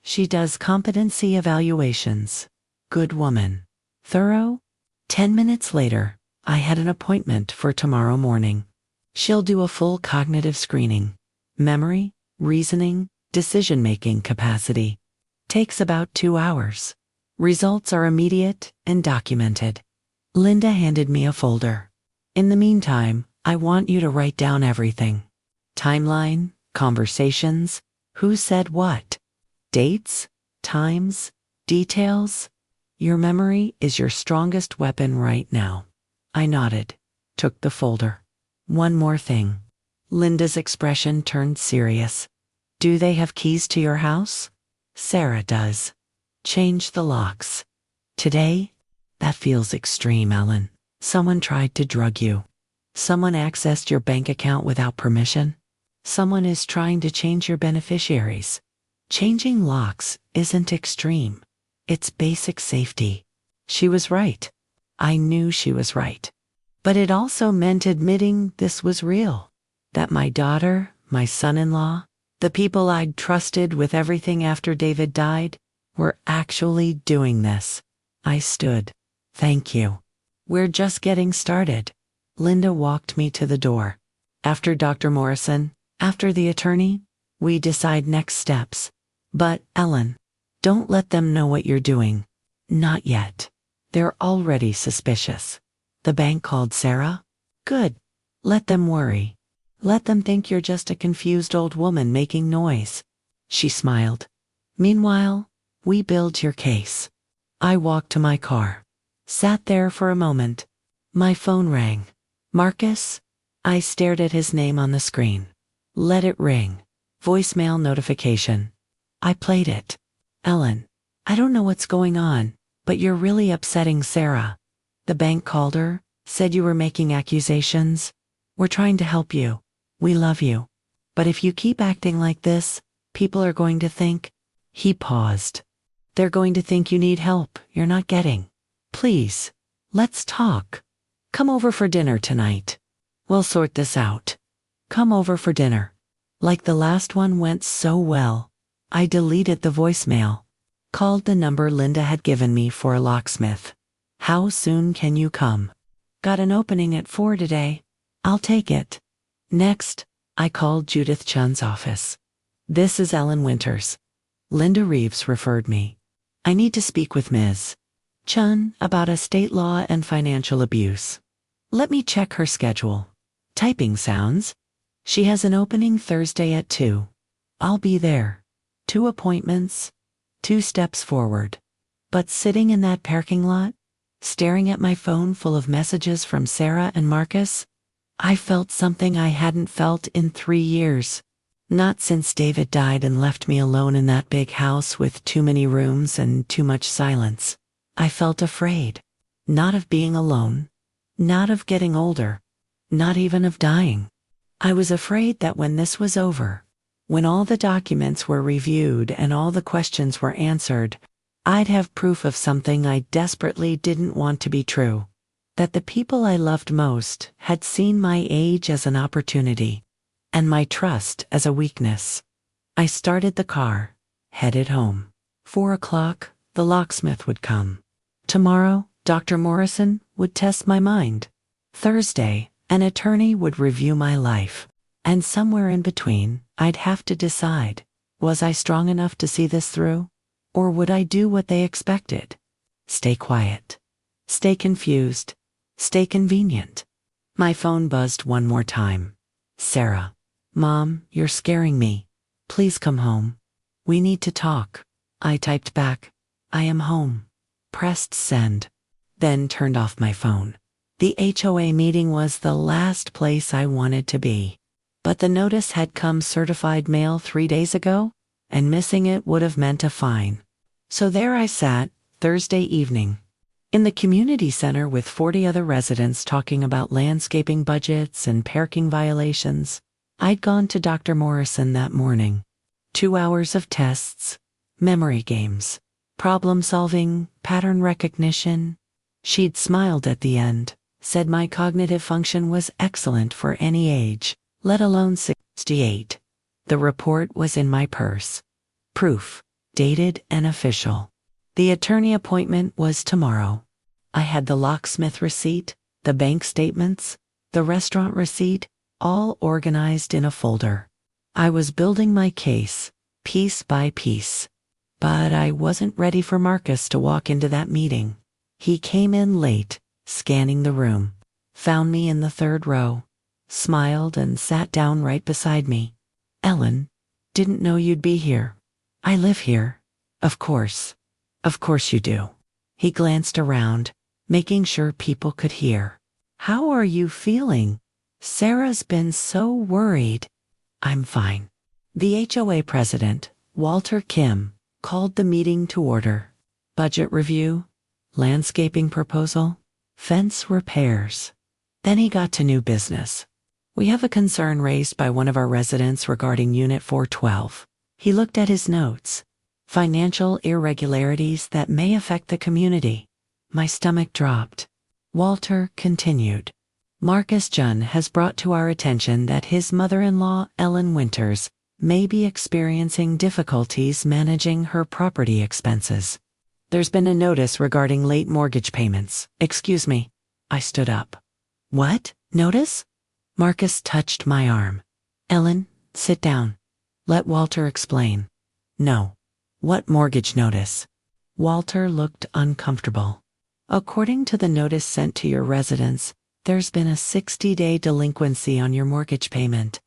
She does competency evaluations. Good woman. Thorough? 10 minutes later, I had an appointment for tomorrow morning. She'll do a full cognitive screening. Memory, reasoning, decision-making capacity. Takes about 2 hours. Results are immediate and documented. Linda handed me a folder. In the meantime, I want you to write down everything. Timeline, conversations, who said what, dates, times, details. Your memory is your strongest weapon right now. I nodded, took the folder. One more thing. Linda's expression turned serious. Do they have keys to your house? Sarah does. Change the locks. Today? That feels extreme, Ellen. Someone tried to drug you. Someone accessed your bank account without permission. Someone is trying to change your beneficiaries. Changing locks isn't extreme. It's basic safety. She was right. I knew she was right. But it also meant admitting this was real. That my daughter, my son-in-law, the people I'd trusted with everything after David died, were actually doing this. I stood. Thank you. We're just getting started. Linda walked me to the door. After Dr. Morrison, after the attorney, we decide next steps. But, Ellen, don't let them know what you're doing. Not yet. They're already suspicious. The bank called Sarah? Good. Let them worry. Let them think you're just a confused old woman making noise. She smiled. Meanwhile, we build your case. I walked to my car. Sat there for a moment. My phone rang. Marcus? I stared at his name on the screen. Let it ring. Voicemail notification. I played it. Ellen, I don't know what's going on, but you're really upsetting Sarah. The bank called her, said you were making accusations. We're trying to help you. We love you. But if you keep acting like this, people are going to think. He paused. They're going to think you need help you're not getting. Please, let's talk. Come over for dinner tonight. We'll sort this out. Come over for dinner. Like the last one went so well, I deleted the voicemail. Called the number Linda had given me for a locksmith. How soon can you come? Got an opening at 4 today. I'll take it. Next, I called Judith Chun's office. This is Ellen Winters. Linda Reeves referred me. I need to speak with Ms. Chun about estate law and financial abuse. Let me check her schedule. Typing sounds. She has an opening Thursday at 2. I'll be there. 2 appointments, 2 steps forward. But sitting in that parking lot, staring at my phone full of messages from Sarah and Marcus, I felt something I hadn't felt in 3 years. Not since David died and left me alone in that big house with too many rooms and too much silence. I felt afraid. Not of being alone. Not of getting older. Not even of dying. I was afraid that when this was over, when all the documents were reviewed and all the questions were answered, I'd have proof of something I desperately didn't want to be true. That the people I loved most had seen my age as an opportunity, and my trust as a weakness. I started the car, headed home. 4 o'clock, the locksmith would come. Tomorrow, Dr. Morrison would test my mind. Thursday, an attorney would review my life. And somewhere in between, I'd have to decide, was I strong enough to see this through? Or would I do what they expected? Stay quiet. Stay confused. Stay convenient. My phone buzzed one more time. Sarah. Mom, you're scaring me. Please come home. We need to talk. I typed back, I am home. Pressed send. Then turned off my phone. The HOA meeting was the last place I wanted to be. But the notice had come certified mail 3 days ago, and missing it would have meant a fine. So there I sat, Thursday evening, in the community center with 40 other residents talking about landscaping budgets and parking violations. I'd gone to Dr. Morrison that morning. 2 hours of tests, memory games, problem solving, pattern recognition. She'd smiled at the end, said my cognitive function was excellent for any age, let alone 68. The report was in my purse. Proof, dated and official. The attorney appointment was tomorrow. I had the locksmith receipt, the bank statements, the restaurant receipt, all organized in a folder. I was building my case, piece by piece. But I wasn't ready for Marcus to walk into that meeting. He came in late, scanning the room, found me in the 3rd row, smiled and sat down right beside me. Ellen, didn't know you'd be here. I live here. Of course. Of course you do. He glanced around, making sure people could hear. How are you feeling? Sarah's been so worried. I'm fine. The HOA president, Walter Kim, called the meeting to order. Budget review, landscaping proposal, fence repairs. Then he got to new business. We have a concern raised by one of our residents regarding Unit 412. He looked at his notes. Financial irregularities that may affect the community. My stomach dropped. Walter continued. Marcus Junn has brought to our attention that his mother-in-law, Ellen Winters, may be experiencing difficulties managing her property expenses. There's been a notice regarding late mortgage payments. Excuse me. I stood up. What? Notice? Marcus touched my arm. Ellen, sit down. Let Walter explain. No. What mortgage notice? Walter looked uncomfortable. According to the notice sent to your residence, there's been a 60-day delinquency on your mortgage payment.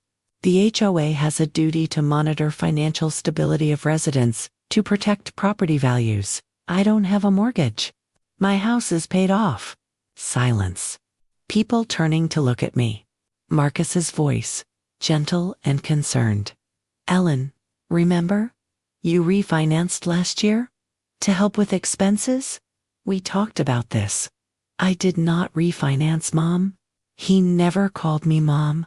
The HOA has a duty to monitor financial stability of residents to protect property values. I don't have a mortgage. My house is paid off. Silence. People turning to look at me. Marcus's voice, gentle and concerned. Ellen, remember? You refinanced last year? To help with expenses? We talked about this. I did not refinance, Mom. He never called me Mom.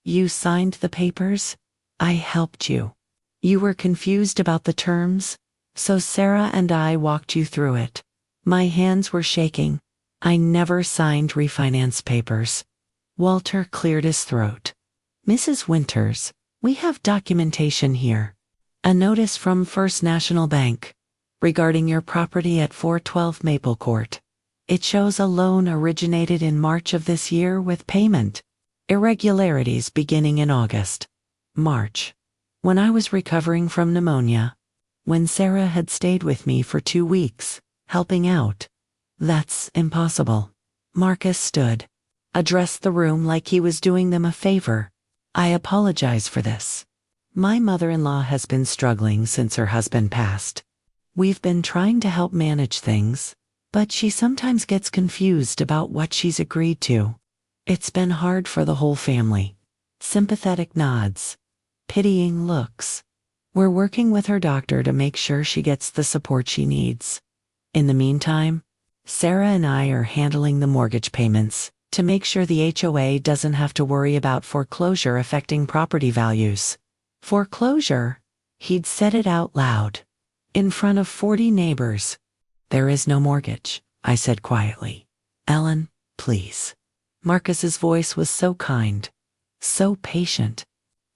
You signed the papers. I helped you. You were confused about the terms, so Sarah and I walked you through it. My hands were shaking. I never signed refinance papers. Walter cleared his throat. Mrs. Winters, we have documentation here. A notice from First National Bank regarding your property at 412 Maple Court. It shows a loan originated in March of this year with payment irregularities beginning in August. March. When I was recovering from pneumonia. When Sarah had stayed with me for 2 weeks, helping out. That's impossible. Marcus stood, addressed the room like he was doing them a favor. I apologize for this. My mother-in-law has been struggling since her husband passed. We've been trying to help manage things, but she sometimes gets confused about what she's agreed to. It's been hard for the whole family. Sympathetic nods. Pitying looks. We're working with her doctor to make sure she gets the support she needs. In the meantime, Sarah and I are handling the mortgage payments to make sure the HOA doesn't have to worry about foreclosure affecting property values. Foreclosure? He'd said it out loud. In front of 40 neighbors. There is no mortgage, I said quietly. Ellen, please. Marcus's voice was so kind, so patient.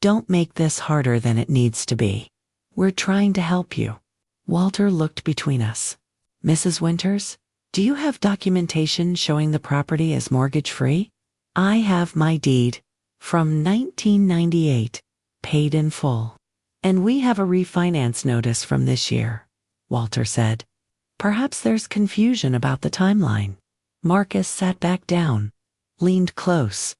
Don't make this harder than it needs to be. We're trying to help you. Walter looked between us. Mrs. Winters, do you have documentation showing the property is mortgage-free? I have my deed from 1998, paid in full. And we have a refinance notice from this year, Walter said. Perhaps there's confusion about the timeline. Marcus sat back down, leaned close,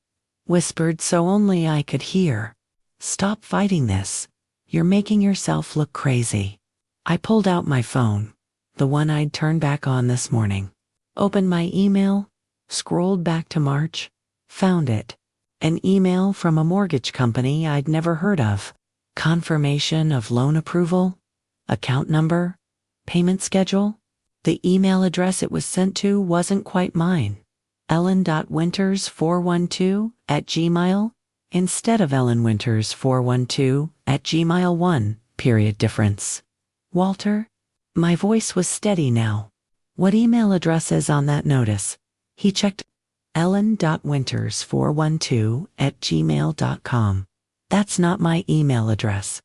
whispered so only I could hear. Stop fighting this. You're making yourself look crazy. I pulled out my phone, the one I'd turned back on this morning, opened my email, scrolled back to March, found it. An email from a mortgage company I'd never heard of. Confirmation of loan approval, account number, payment schedule. The email address it was sent to wasn't quite mine. ellen.winters412@gmail instead of ellenwinters412@gmail1, period difference. Walter? My voice was steady now. What email address is on that notice? He checked. ellen.winters412@gmail.com. That's not my email address.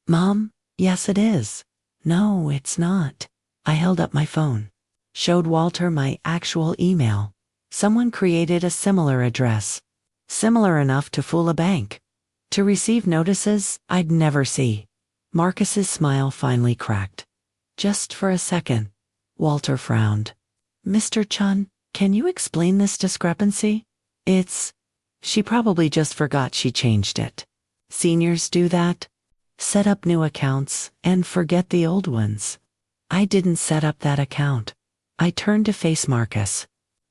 Mom, yes it is. No, it's not. I held up my phone, showed Walter my actual email. Someone created a similar address, similar enough to fool a bank, to receive notices I'd never see. Marcus's smile finally cracked. Just for a second. Walter frowned. Mr. Chun, can you explain this discrepancy? She probably just forgot she changed it. Seniors do that. Set up new accounts and forget the old ones. I didn't set up that account. I turned to face Marcus,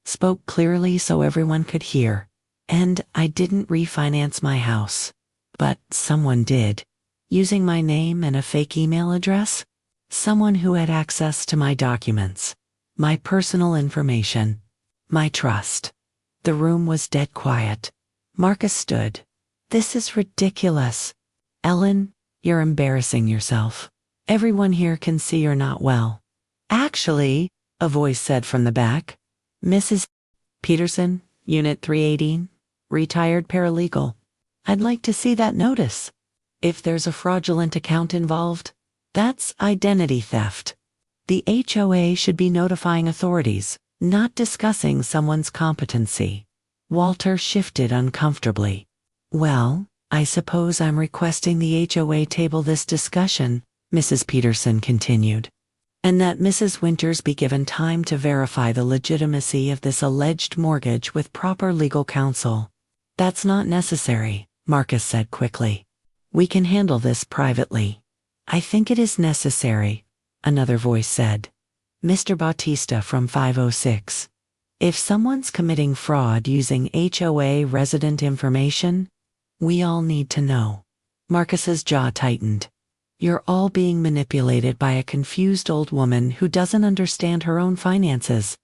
spoke clearly so everyone could hear, and I didn't refinance my house. But someone did, using my name and a fake email address. Someone who had access to my documents, my personal information, my trust. The room was dead quiet. Marcus stood. This is ridiculous. Ellen, you're embarrassing yourself. Everyone here can see you're not well. Actually, a voice said from the back. Mrs. Peterson, Unit 318, retired paralegal. I'd like to see that notice. If there's a fraudulent account involved, that's identity theft. The HOA should be notifying authorities, not discussing someone's competency. Walter shifted uncomfortably. Well, I suppose I'm requesting the HOA table this discussion, Mrs. Peterson continued, and that Mrs. Winters be given time to verify the legitimacy of this alleged mortgage with proper legal counsel. That's not necessary, Marcus said quickly. We can handle this privately. I think it is necessary, another voice said. Mr. Bautista from 506. If someone's committing fraud using HOA resident information, we all need to know. Marcus's jaw tightened. You're all being manipulated by a confused old woman who doesn't understand her own finances.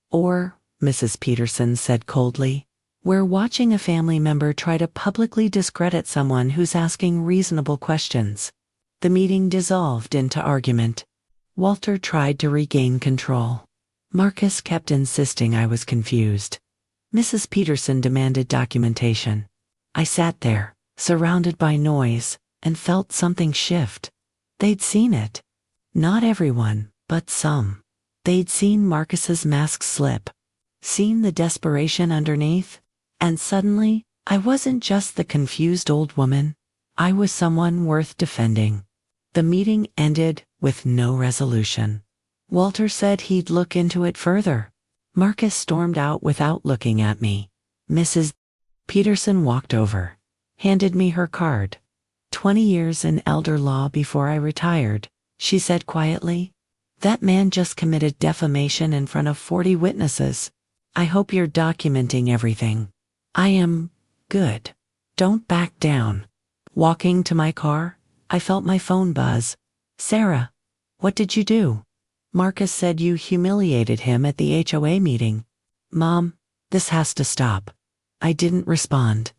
Or, Mrs. Peterson said coldly, we're watching a family member try to publicly discredit someone who's asking reasonable questions. The meeting dissolved into argument. Walter tried to regain control. Marcus kept insisting I was confused. Mrs. Peterson demanded documentation. I sat there, surrounded by noise, and felt something shift. They'd seen it. Not everyone, but some. They'd seen Marcus's mask slip, seen the desperation underneath, and suddenly, I wasn't just the confused old woman. I was someone worth defending. The meeting ended with no resolution. Walter said he'd look into it further. Marcus stormed out without looking at me. Mrs. Peterson walked over, handed me her card. 20 years in elder law before I retired, she said quietly. That man just committed defamation in front of 40 witnesses. I hope you're documenting everything. I am good. Don't back down. Walking to my car, I felt my phone buzz. Sarah, what did you do? Marcus said you humiliated him at the HOA meeting. Mom, this has to stop. I didn't respond.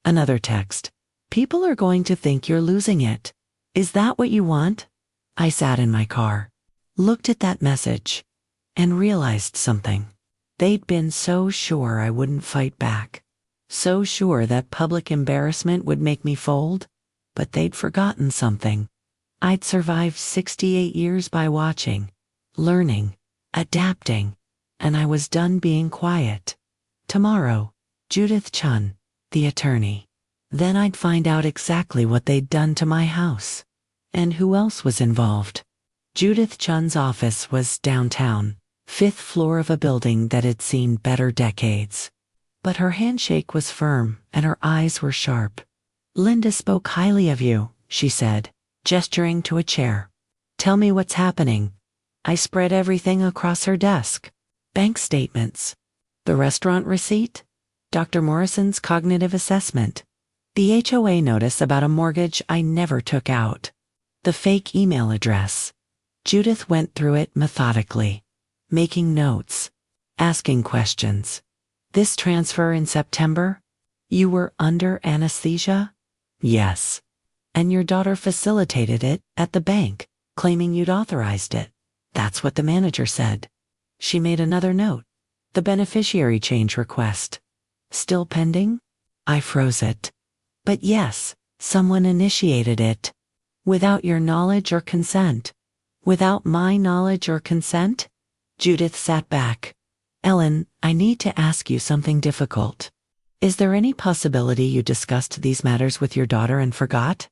Another text. People are going to think you're losing it. Is that what you want? I sat in my car, looked at that message, and realized something. They'd been so sure I wouldn't fight back. So sure that public embarrassment would make me fold, but they'd forgotten something. I'd survived 68 years by watching, learning, adapting, and I was done being quiet. Tomorrow, Judith Chun, the attorney. Then I'd find out exactly what they'd done to my house. And who else was involved. Judith Chun's office was downtown, 5th floor of a building that had seen better decades. But her handshake was firm and her eyes were sharp. Linda spoke highly of you, she said, gesturing to a chair. Tell me what's happening. I spread everything across her desk. Bank statements. The restaurant receipt. Dr. Morrison's cognitive assessment. The HOA notice about a mortgage I never took out. The fake email address. Judith went through it methodically, making notes, asking questions. This transfer in September? You were under anesthesia? Yes. And your daughter facilitated it at the bank, claiming you'd authorized it. That's what the manager said. She made another note. The beneficiary change request. Still pending? I froze it. But yes, someone initiated it. Without your knowledge or consent. Without my knowledge or consent? Judith sat back. Ellen, I need to ask you something difficult. Is there any possibility you discussed these matters with your daughter and forgot?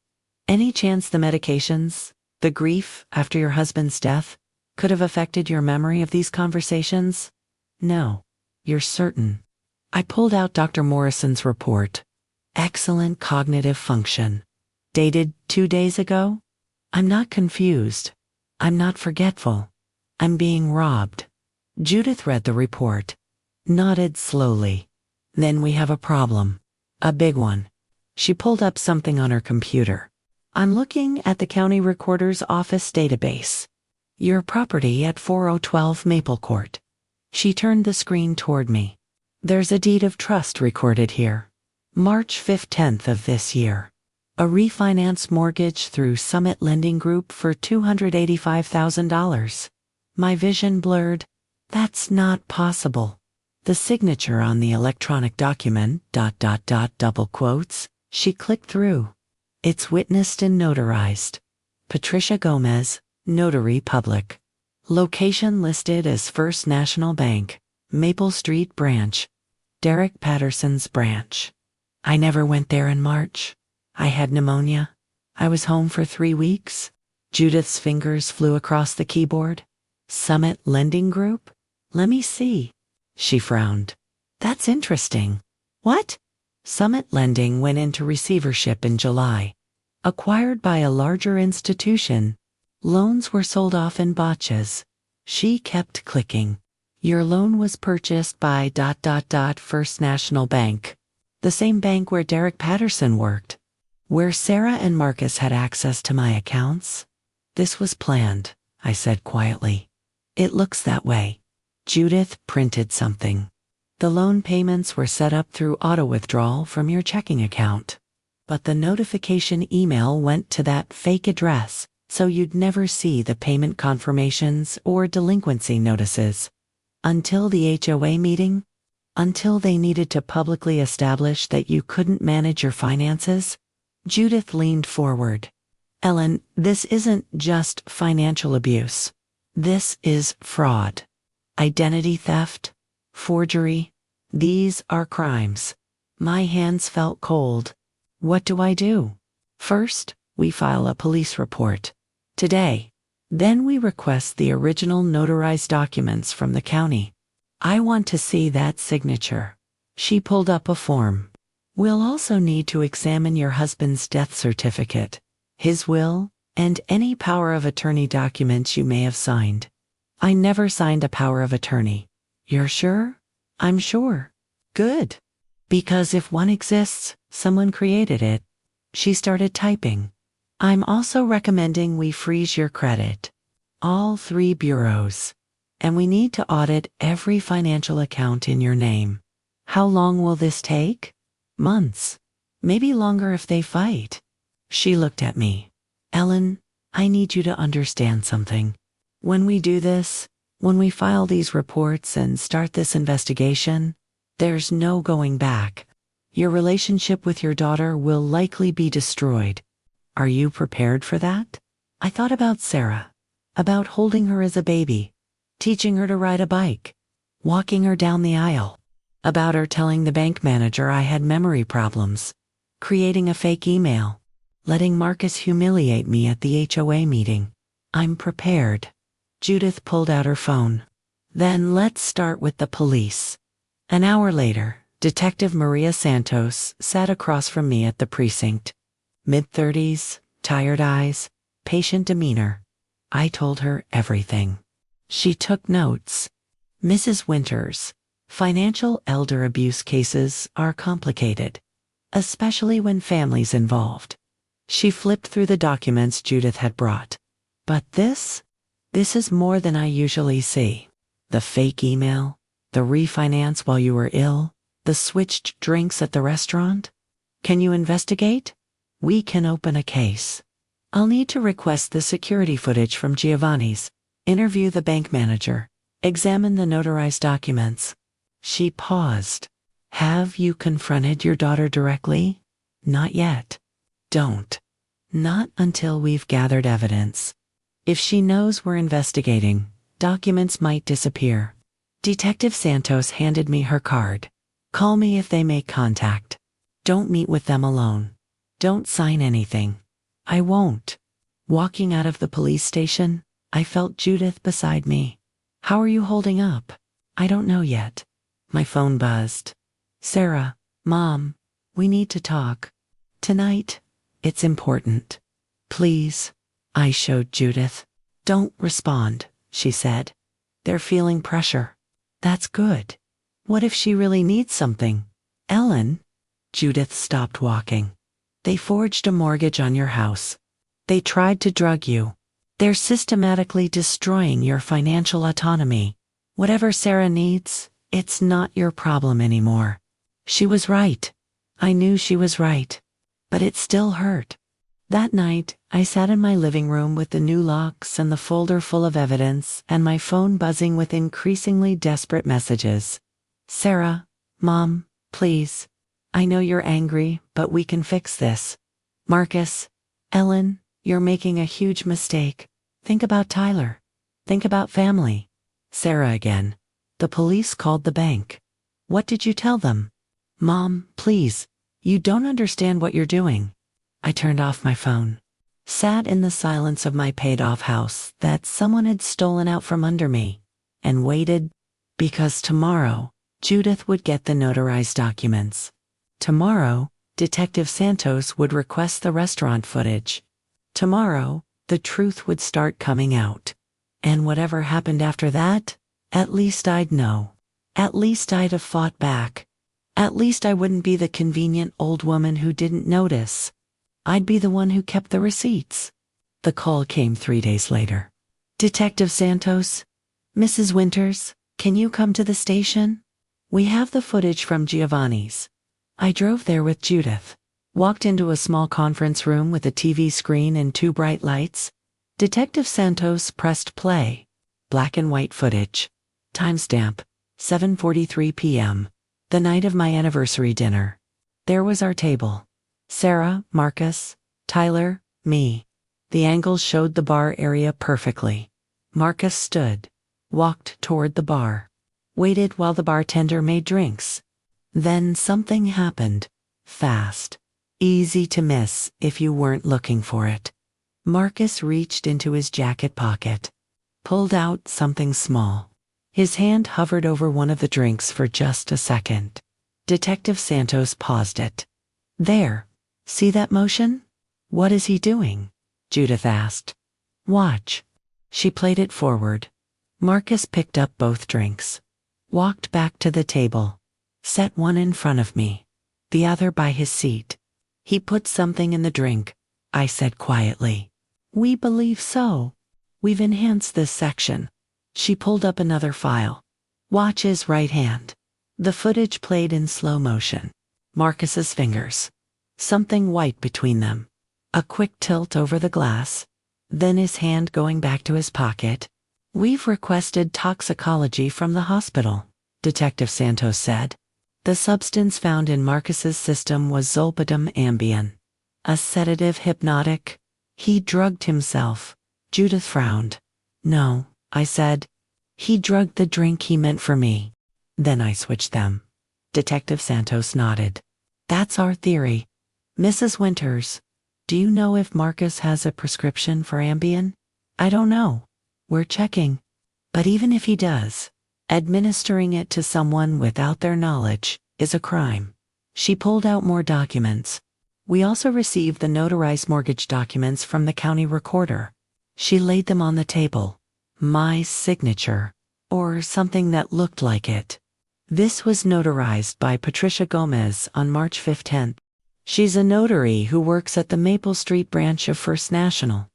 Any chance the medications, the grief after your husband's death, could have affected your memory of these conversations? No. You're certain. I pulled out Dr. Morrison's report. Excellent cognitive function. Dated 2 days ago? I'm not confused. I'm not forgetful. I'm being robbed. Judith read the report, nodded slowly. Then we have a problem. A big one. She pulled up something on her computer. I'm looking at the county recorder's office database. Your property at 4012 Maple Court. She turned the screen toward me. There's a deed of trust recorded here. March 15th of this year. A refinance mortgage through Summit Lending Group for $285,000. My vision blurred. That's not possible. The signature on the electronic document, ... double quotes, she clicked through. It's witnessed and notarized. Patricia Gomez, Notary Public. Location listed as First National Bank, Maple Street Branch. Derek Patterson's branch. I never went there in March. I had pneumonia. I was home for 3 weeks. Judith's fingers flew across the keyboard. Summit Lending Group? Let me see. She frowned. That's interesting. What? Summit Lending went into receivership in July. Acquired by a larger institution. Loans were sold off in batches. She kept clicking. Your loan was purchased by ... First National Bank. The same bank where Derek Patterson worked. Where Sarah and Marcus had access to my accounts. This was planned, I said quietly. It looks that way. Judith printed something. The loan payments were set up through auto-withdrawal from your checking account. But the notification email went to that fake address, so you'd never see the payment confirmations or delinquency notices. Until the HOA meeting? Until they needed to publicly establish that you couldn't manage your finances? Judith leaned forward. Ellen, this isn't just financial abuse. This is fraud. Identity theft. Forgery. These are crimes. My hands felt cold. What do I do? First, we file a police report. Today. Then we request the original notarized documents from the county. I want to see that signature. She pulled up a form. We'll also need to examine your husband's death certificate, his will, and any power of attorney documents you may have signed. I never signed a power of attorney. You're sure? I'm sure. Good. Because if one exists, someone created it. She started typing. I'm also recommending we freeze your credit. All 3 bureaus. And we need to audit every financial account in your name. How long will this take? Months. Maybe longer if they fight. She looked at me. Ellen, I need you to understand something. When we do this, when we file these reports and start this investigation, there's no going back. Your relationship with your daughter will likely be destroyed. Are you prepared for that? I thought about Sarah, about holding her as a baby, teaching her to ride a bike, walking her down the aisle, about her telling the bank manager I had memory problems, creating a fake email, letting Marcus humiliate me at the HOA meeting. I'm prepared. Judith pulled out her phone. Then let's start with the police. An hour later, Detective Maria Santos sat across from me at the precinct. Mid-30s, tired eyes, patient demeanor. I told her everything. She took notes. Mrs. Winters, financial elder abuse cases are complicated, especially when family's involved. She flipped through the documents Judith had brought. But this is more than I usually see. The fake email, the refinance while you were ill, the switched drinks at the restaurant. Can you investigate? We can open a case. I'll need to request the security footage from Giovanni's, interview the bank manager, examine the notarized documents. She paused. Have you confronted your daughter directly? Not yet. Don't. Not until we've gathered evidence. If she knows we're investigating, documents might disappear. Detective Santos handed me her card. Call me if they make contact. Don't meet with them alone. Don't sign anything. I won't. Walking out of the police station, I felt Judith beside me. How are you holding up? I don't know yet. My phone buzzed. Sarah, Mom, we need to talk. Tonight, it's important. Please. I showed Judith. Don't respond, she said. They're feeling pressure. That's good. What if she really needs something? Ellen? Judith stopped walking. They forged a mortgage on your house. They tried to drug you. They're systematically destroying your financial autonomy. Whatever Sarah needs, it's not your problem anymore. She was right. I knew she was right. But it still hurt. That night, I sat in my living room with the new locks and the folder full of evidence and my phone buzzing with increasingly desperate messages. Sarah, Mom, please. I know you're angry, but we can fix this. Marcus, Ellen, you're making a huge mistake. Think about Tyler. Think about family. Sarah again. The police called the bank. What did you tell them? Mom, please. You don't understand what you're doing. I turned off my phone. Sat in the silence of my paid-off house that someone had stolen out from under me, and waited, because tomorrow, Judith would get the notarized documents. Tomorrow, Detective Santos would request the restaurant footage. Tomorrow, the truth would start coming out. And whatever happened after that, at least I'd know. At least I'd have fought back. At least I wouldn't be the convenient old woman who didn't notice. I'd be the one who kept the receipts. The call came 3 days later. Detective Santos, Mrs. Winters, can you come to the station? We have the footage from Giovanni's. I drove there with Judith. Walked into a small conference room with a TV screen and 2 bright lights. Detective Santos pressed play. Black and white footage. Timestamp, 7:43 p.m. The night of my anniversary dinner. There was our table. Sarah, Marcus, Tyler, me. The angles showed the bar area perfectly. Marcus stood, walked toward the bar, waited while the bartender made drinks. Then something happened. Fast. Easy to miss if you weren't looking for it. Marcus reached into his jacket pocket, pulled out something small. His hand hovered over one of the drinks for just a second. Detective Santos paused it. There. See that motion? What is he doing? Judith asked. Watch. She played it forward. Marcus picked up both drinks, walked back to the table, set one in front of me, the other by his seat. He put something in the drink, I said quietly. We believe so. We've enhanced this section. She pulled up another file. Watch his right hand. The footage played in slow motion. Marcus's fingers. Something white between them. A quick tilt over the glass. Then his hand going back to his pocket. We've requested toxicology from the hospital, Detective Santos said. The substance found in Marcus's system was zolpidem Ambien. A sedative hypnotic. He drugged himself. Judith frowned. No, I said. He drugged the drink he meant for me. Then I switched them. Detective Santos nodded. That's our theory. Mrs. Winters, do you know if Marcus has a prescription for Ambien? I don't know. We're checking. But even if he does, administering it to someone without their knowledge is a crime. She pulled out more documents. We also received the notarized mortgage documents from the county recorder. She laid them on the table. My signature, or something that looked like it. This was notarized by Patricia Gomez on March 15th. She's a notary who works at the Maple Street branch of First National.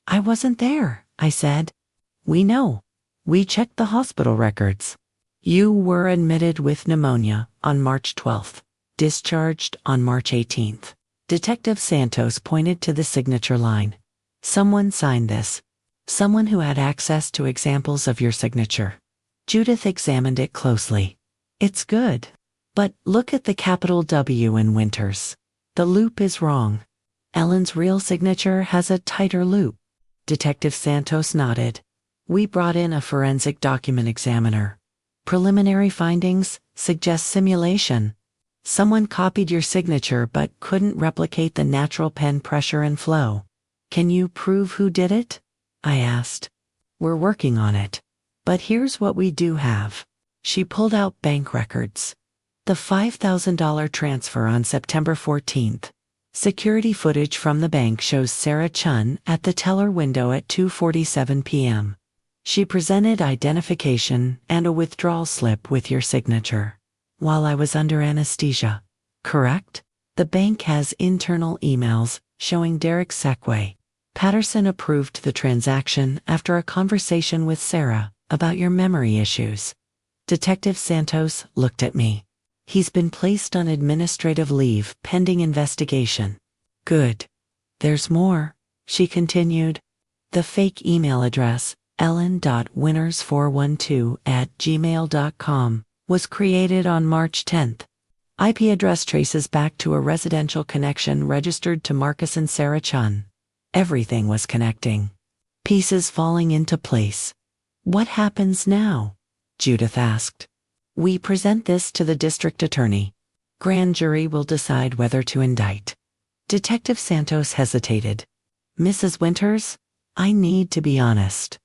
I wasn't there, I said. We know. We checked the hospital records. You were admitted with pneumonia on March 12th, discharged on March 18th. Detective Santos pointed to the signature line. Someone signed this. Someone who had access to examples of your signature. Judith examined it closely. It's good. But look at the capital W in Winters. The loop is wrong. Ellen's real signature has a tighter loop. Detective Santos nodded. We brought in a forensic document examiner. Preliminary findings suggest simulation. Someone copied your signature but couldn't replicate the natural pen pressure and flow. Can you prove who did it? I asked. We're working on it. But here's what we do have. She pulled out bank records. The $5,000 transfer on September 14th. Security footage from the bank shows Sarah Chun at the teller window at 2:47 p.m. She presented identification and a withdrawal slip with your signature. While I was under anesthesia. Correct? The bank has internal emails showing Derek Seckway. Patterson approved the transaction after a conversation with Sarah about your memory issues. Detective Santos looked at me. He's been placed on administrative leave pending investigation. Good. There's more, she continued. The fake email address, ellen.winners412@gmail.com, was created on March 10th. IP address traces back to a residential connection registered to Marcus and Sarah Chun. Everything was connecting. Pieces falling into place. What happens now? Judith asked. We present this to the district attorney. Grand jury will decide whether to indict. Detective Santos hesitated. Mrs. Winters, I need to be honest.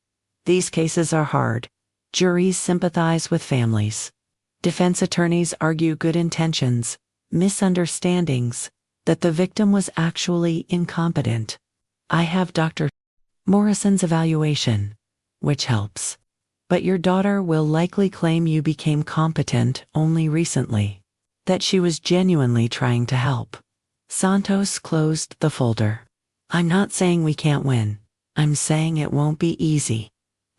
These cases are hard. Juries sympathize with families. Defense attorneys argue good intentions, misunderstandings, that the victim was actually incompetent. I have Dr. Morrison's evaluation, which helps. But your daughter will likely claim you became competent only recently, that she was genuinely trying to help. Santos closed the folder. I'm not saying we can't win. I'm saying it won't be easy.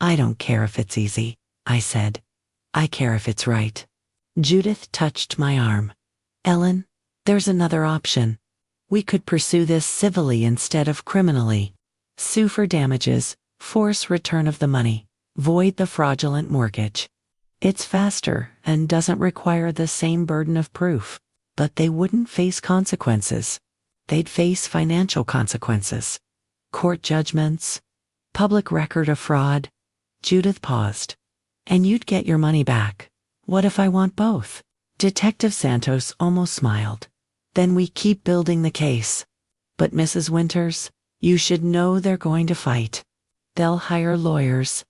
I don't care if it's easy, I said. I care if it's right. Judith touched my arm. Ellen, there's another option. We could pursue this civilly instead of criminally. Sue for damages, force return of the money, void the fraudulent mortgage. It's faster and doesn't require the same burden of proof. But they wouldn't face consequences. They'd face financial consequences. Court judgments, public record of fraud. Judith paused. And you'd get your money back. What if I want both? Detective Santos almost smiled. Then we keep building the case. But Mrs. Winters, you should know they're going to fight. They'll hire lawyers.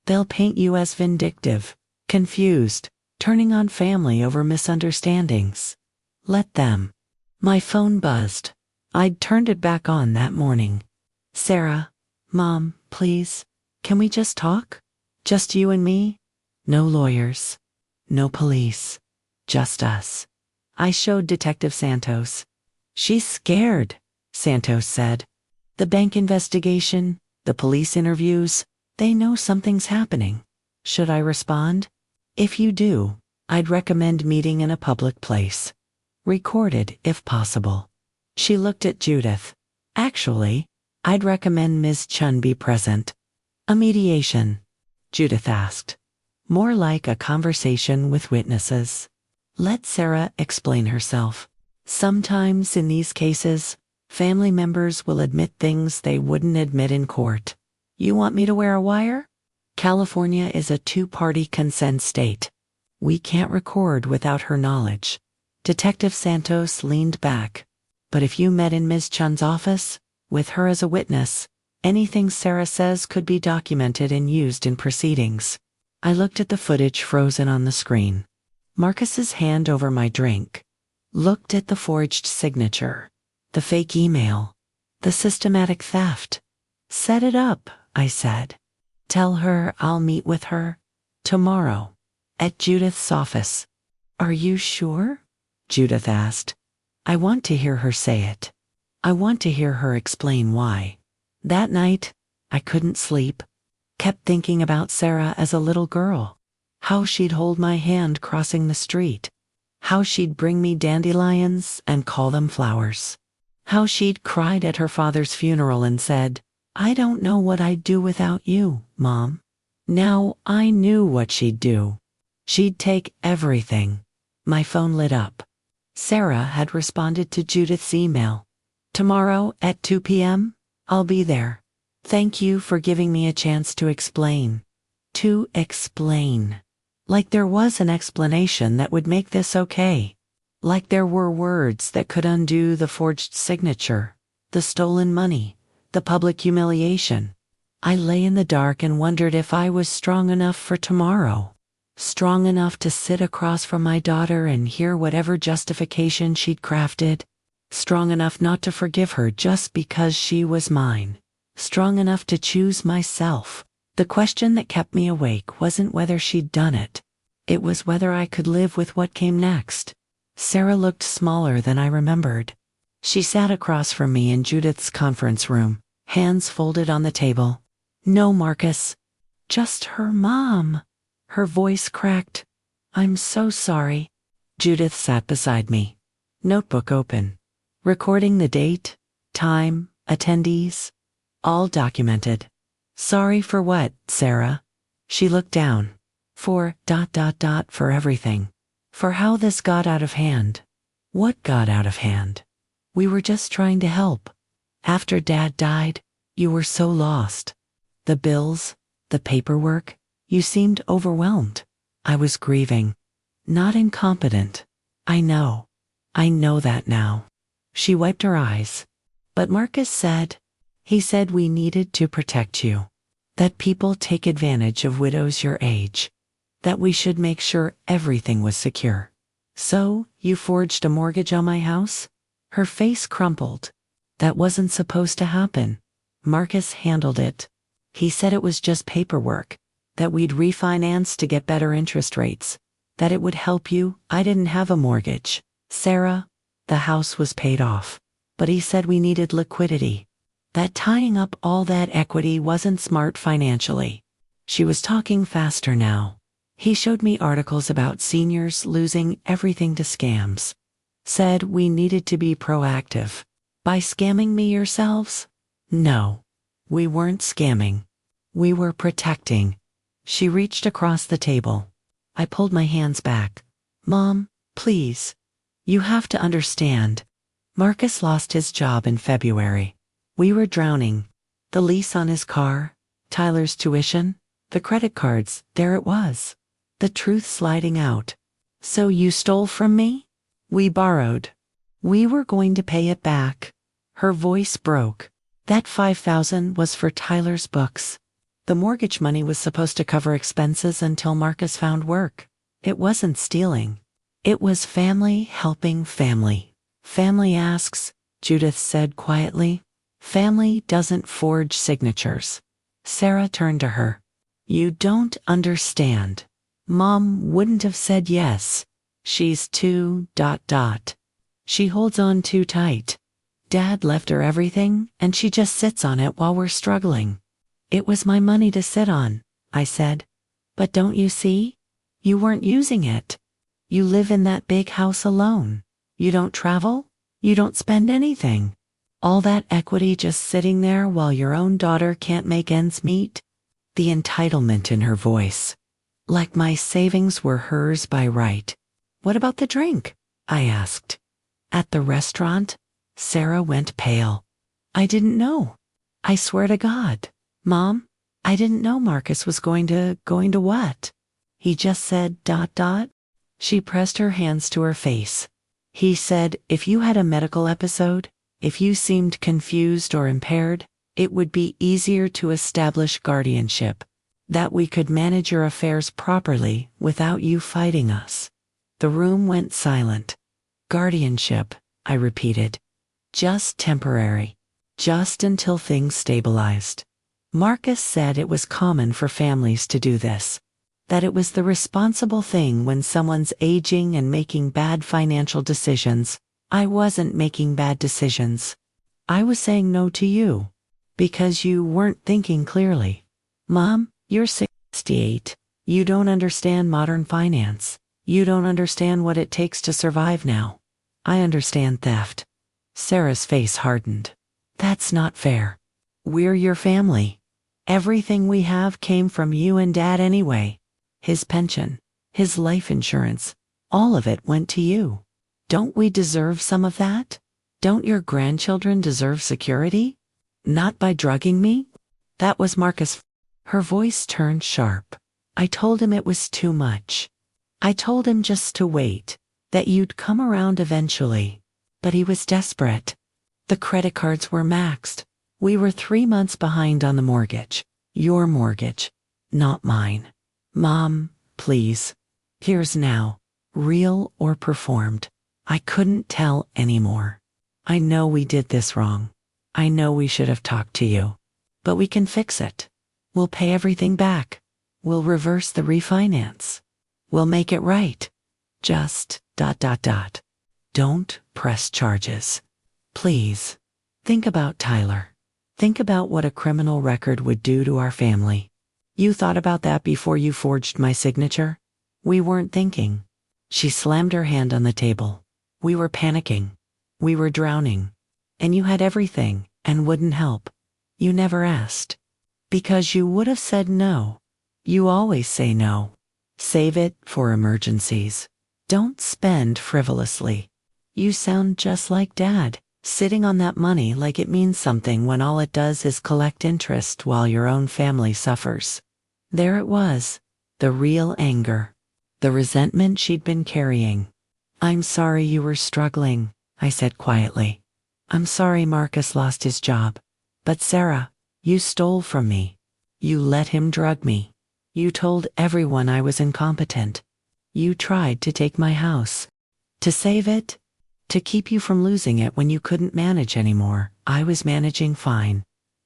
They'll paint you as vindictive, confused, turning on family over misunderstandings. Let them. My phone buzzed. I'd turned it back on that morning. Sarah, Mom, please, can we just talk? Just you and me? No lawyers. No police. Just us. I showed Detective Santos. She's scared, Santos said. The bank investigation, the police interviews, they know something's happening. Should I respond? If you do, I'd recommend meeting in a public place. Recorded if possible. She looked at Judith. Actually, I'd recommend Ms. Chun be present. A mediation, Judith asked. More like a conversation with witnesses. Let Sarah explain herself. Sometimes in these cases, family members will admit things they wouldn't admit in court. You want me to wear a wire? California is a two-party consent state. We can't record without her knowledge. Detective Santos leaned back. But if you met in Ms. Chun's office, with her as a witness, anything Sarah says could be documented and used in proceedings. I looked at the footage frozen on the screen. Marcus's hand over my drink. Looked at the forged signature. The fake email. The systematic theft. Set it up, I said. Tell her I'll meet with her tomorrow at Judith's office. Are you sure? Judith asked. I want to hear her say it. I want to hear her explain why. That night, I couldn't sleep. Kept thinking about Sarah as a little girl. How she'd hold my hand crossing the street. How she'd bring me dandelions and call them flowers. How she'd cried at her father's funeral and said, I don't know what I'd do without you, Mom. Now I knew what she'd do. She'd take everything. My phone lit up. Sarah had responded to Judith's email. Tomorrow at 2 p.m., I'll be there. Thank you for giving me a chance to explain. To explain. Like there was an explanation that would make this okay. Like there were words that could undo the forged signature, the stolen money, the public humiliation. I lay in the dark and wondered if I was strong enough for tomorrow. Strong enough to sit across from my daughter and hear whatever justification she'd crafted. Strong enough not to forgive her just because she was mine. Strong enough to choose myself. The question that kept me awake wasn't whether she'd done it. It was whether I could live with what came next. Sarah looked smaller than I remembered. She sat across from me in Judith's conference room, hands folded on the table. No, Marcus. Just her mom. Her voice cracked. I'm so sorry. Judith sat beside me. Notebook open. Recording the date, time, attendees. All documented. Sorry for what, Sarah? She looked down. For ... for everything. For how this got out of hand. What got out of hand? We were just trying to help. After Dad died, you were so lost. The bills, the paperwork, you seemed overwhelmed. I was grieving. Not incompetent. I know. I know that now. She wiped her eyes. But Marcus said, he said we needed to protect you. That people take advantage of widows your age. That we should make sure everything was secure. So, you forged a mortgage on my house? Her face crumpled. That wasn't supposed to happen. Marcus handled it. He said it was just paperwork. That we'd refinance to get better interest rates. That it would help you. I didn't have a mortgage. Sarah, the house was paid off. But he said we needed liquidity. That tying up all that equity wasn't smart financially. She was talking faster now. He showed me articles about seniors losing everything to scams. Said we needed to be proactive. By scamming me yourselves? No. We weren't scamming. We were protecting. She reached across the table. I pulled my hands back. Mom, please. You have to understand. Marcus lost his job in February. We were drowning. The lease on his car, Tyler's tuition, the credit cards, there it was. The truth sliding out. So you stole from me? We borrowed. We were going to pay it back. Her voice broke. That $5,000 was for Tyler's books. The mortgage money was supposed to cover expenses until Marcus found work. It wasn't stealing. It was family helping family. Family asks, Judith said quietly. Family doesn't forge signatures. Sarah turned to her. You don't understand. Mom wouldn't have said yes. She's too ... She holds on too tight. Dad left her everything, and she just sits on it while we're struggling. It was my money to sit on, I said. But don't you see? You weren't using it. You live in that big house alone. You don't travel. You don't spend anything. All that equity just sitting there while your own daughter can't make ends meet. The entitlement in her voice. Like my savings were hers by right. What about the drink? I asked. At the restaurant, Sarah went pale. I didn't know. I swear to God. Mom, I didn't know Marcus was going to what? He just said ... She pressed her hands to her face. He said if you had a medical episode, if you seemed confused or impaired, it would be easier to establish guardianship, that we could manage your affairs properly without you fighting us. The room went silent. Guardianship, I repeated. Just temporary. Just until things stabilized. Marcus said it was common for families to do this. That it was the responsible thing when someone's aging and making bad financial decisions. I wasn't making bad decisions. I was saying no to you. Because you weren't thinking clearly. Mom, you're 68. You don't understand modern finance. You don't understand what it takes to survive now. I understand theft. Sarah's face hardened. That's not fair. We're your family. Everything we have came from you and Dad anyway. His pension, his life insurance, all of it went to you. Don't we deserve some of that? Don't your grandchildren deserve security? Not by drugging me? That was Marcus. Her voice turned sharp. I told him it was too much. I told him just to wait, that you'd come around eventually. But he was desperate. The credit cards were maxed. We were 3 months behind on the mortgage. Your mortgage, not mine. Mom, please. Here's now, real or performed. I couldn't tell anymore. I know we did this wrong. I know we should have talked to you. But we can fix it. We'll pay everything back. We'll reverse the refinance. We'll make it right. Just ... Don't press charges. Please. Think about Tyler. Think about what a criminal record would do to our family. You thought about that before you forged my signature? We weren't thinking. She slammed her hand on the table. We were panicking. We were drowning. And you had everything and wouldn't help. You never asked. Because you would have said no. You always say no. Save it for emergencies. Don't spend frivolously. You sound just like Dad, sitting on that money like it means something when all it does is collect interest while your own family suffers. There it was, the real anger, the resentment she'd been carrying. I'm sorry you were struggling, I said quietly. I'm sorry Marcus lost his job. But Sarah, you stole from me. You let him drug me. You told everyone I was incompetent. You tried to take my house. To save it? To keep you from losing it when you couldn't manage anymore. I was managing fine.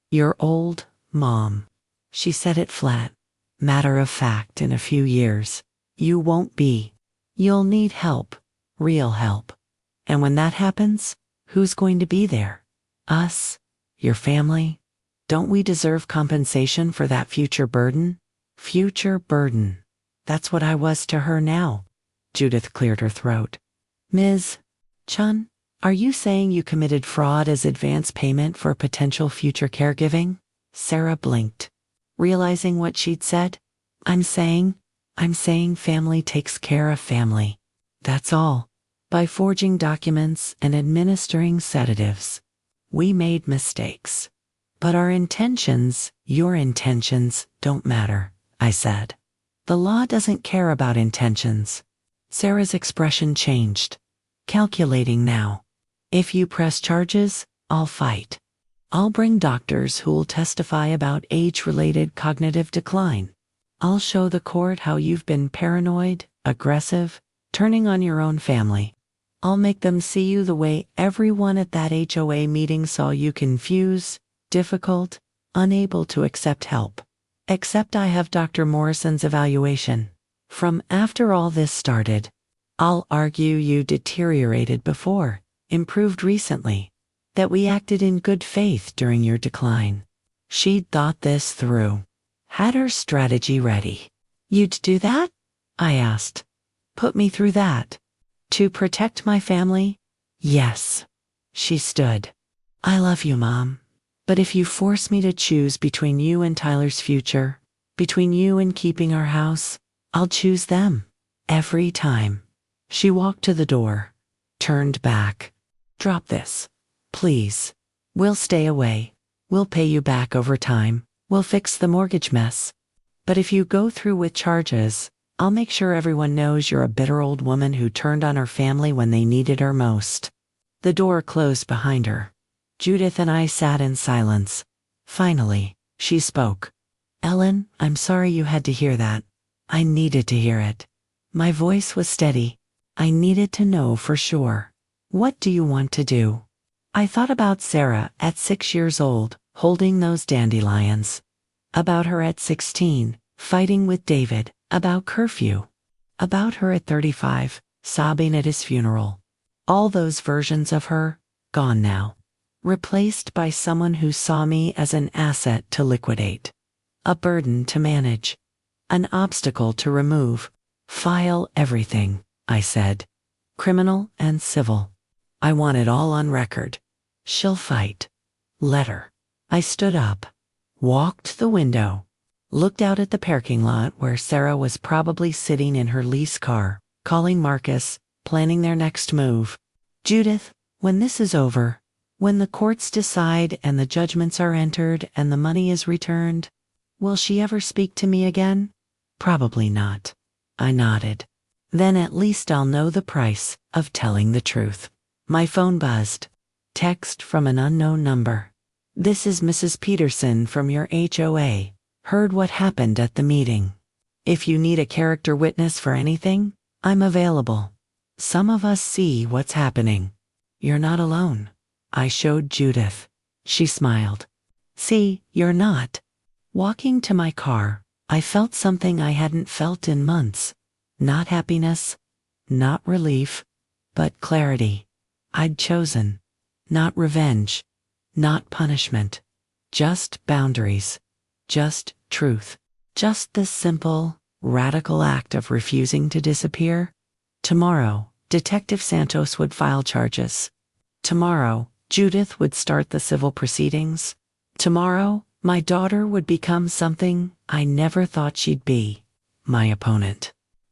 Your old mom. She said it flat. Matter of fact, in a few years, you won't be. You'll need help. Real help. And when that happens, who's going to be there? Us? Your family? Don't we deserve compensation for that future burden? Future burden. That's what I was to her now. Judith cleared her throat. Ms. Chun, are you saying you committed fraud as advance payment for potential future caregiving? Sarah blinked. Realizing what she'd said, I'm saying family takes care of family. That's all. By forging documents and administering sedatives. We made mistakes. But our intentions, your intentions, don't matter, I said. The law doesn't care about intentions. Sarah's expression changed. Calculating now. If you press charges, I'll fight. I'll bring doctors who'll testify about age-related cognitive decline. I'll show the court how you've been paranoid, aggressive, turning on your own family. I'll make them see you the way everyone at that HOA meeting saw you: confused, difficult, unable to accept help. Except I have Dr. Morrison's evaluation. From after all this started, I'll argue you deteriorated before, improved recently, that we acted in good faith during your decline. She'd thought this through, had her strategy ready. You'd do that? I asked. Put me through that. To protect my family? Yes. She stood. I love you, Mom. But if you force me to choose between you and Tyler's future, between you and keeping our house, I'll choose them. Every time. She walked to the door, turned back. Drop this. Please. We'll stay away. We'll pay you back over time. We'll fix the mortgage mess. But if you go through with charges, I'll make sure everyone knows you're a bitter old woman who turned on her family when they needed her most. The door closed behind her. Judith and I sat in silence. Finally, she spoke. Ellen, I'm sorry you had to hear that. I needed to hear it. My voice was steady. I needed to know for sure. What do you want to do? I thought about Sarah at 6 years old, holding those dandelions. About her at 16, fighting with David, about curfew. About her at 35, sobbing at his funeral. All those versions of her, gone now. Replaced by someone who saw me as an asset to liquidate. A burden to manage. An obstacle to remove. File everything, I said. Criminal and civil. I want it all on record. She'll fight. Let her. I stood up. Walked to the window. Looked out at the parking lot where Sarah was probably sitting in her lease car, calling Marcus, planning their next move. Judith, when this is over, when the courts decide and the judgments are entered and the money is returned, will she ever speak to me again? Probably not. I nodded. Then at least I'll know the price of telling the truth. My phone buzzed. Text from an unknown number. This is Mrs. Peterson from your HOA. Heard what happened at the meeting. If you need a character witness for anything, I'm available. Some of us see what's happening. You're not alone. I showed Judith. She smiled. See, you're not. Walking to my car, I felt something I hadn't felt in months. Not happiness, not relief, but clarity. I'd chosen. Not revenge, not punishment. Just boundaries. Just truth. Just the simple, radical act of refusing to disappear. Tomorrow, Detective Santos would file charges. Tomorrow, Judith would start the civil proceedings. Tomorrow, my daughter would become something I never thought she'd be, my opponent.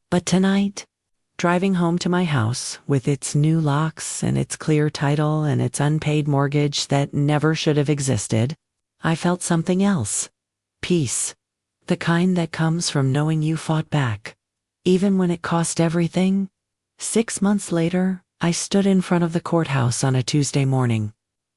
But tonight, driving home to my house with its new locks and its clear title and its unpaid mortgage that never should have existed, I felt something else. Peace. The kind that comes from knowing you fought back. Even when it cost everything. 6 months later, I stood in front of the courthouse on a Tuesday morning.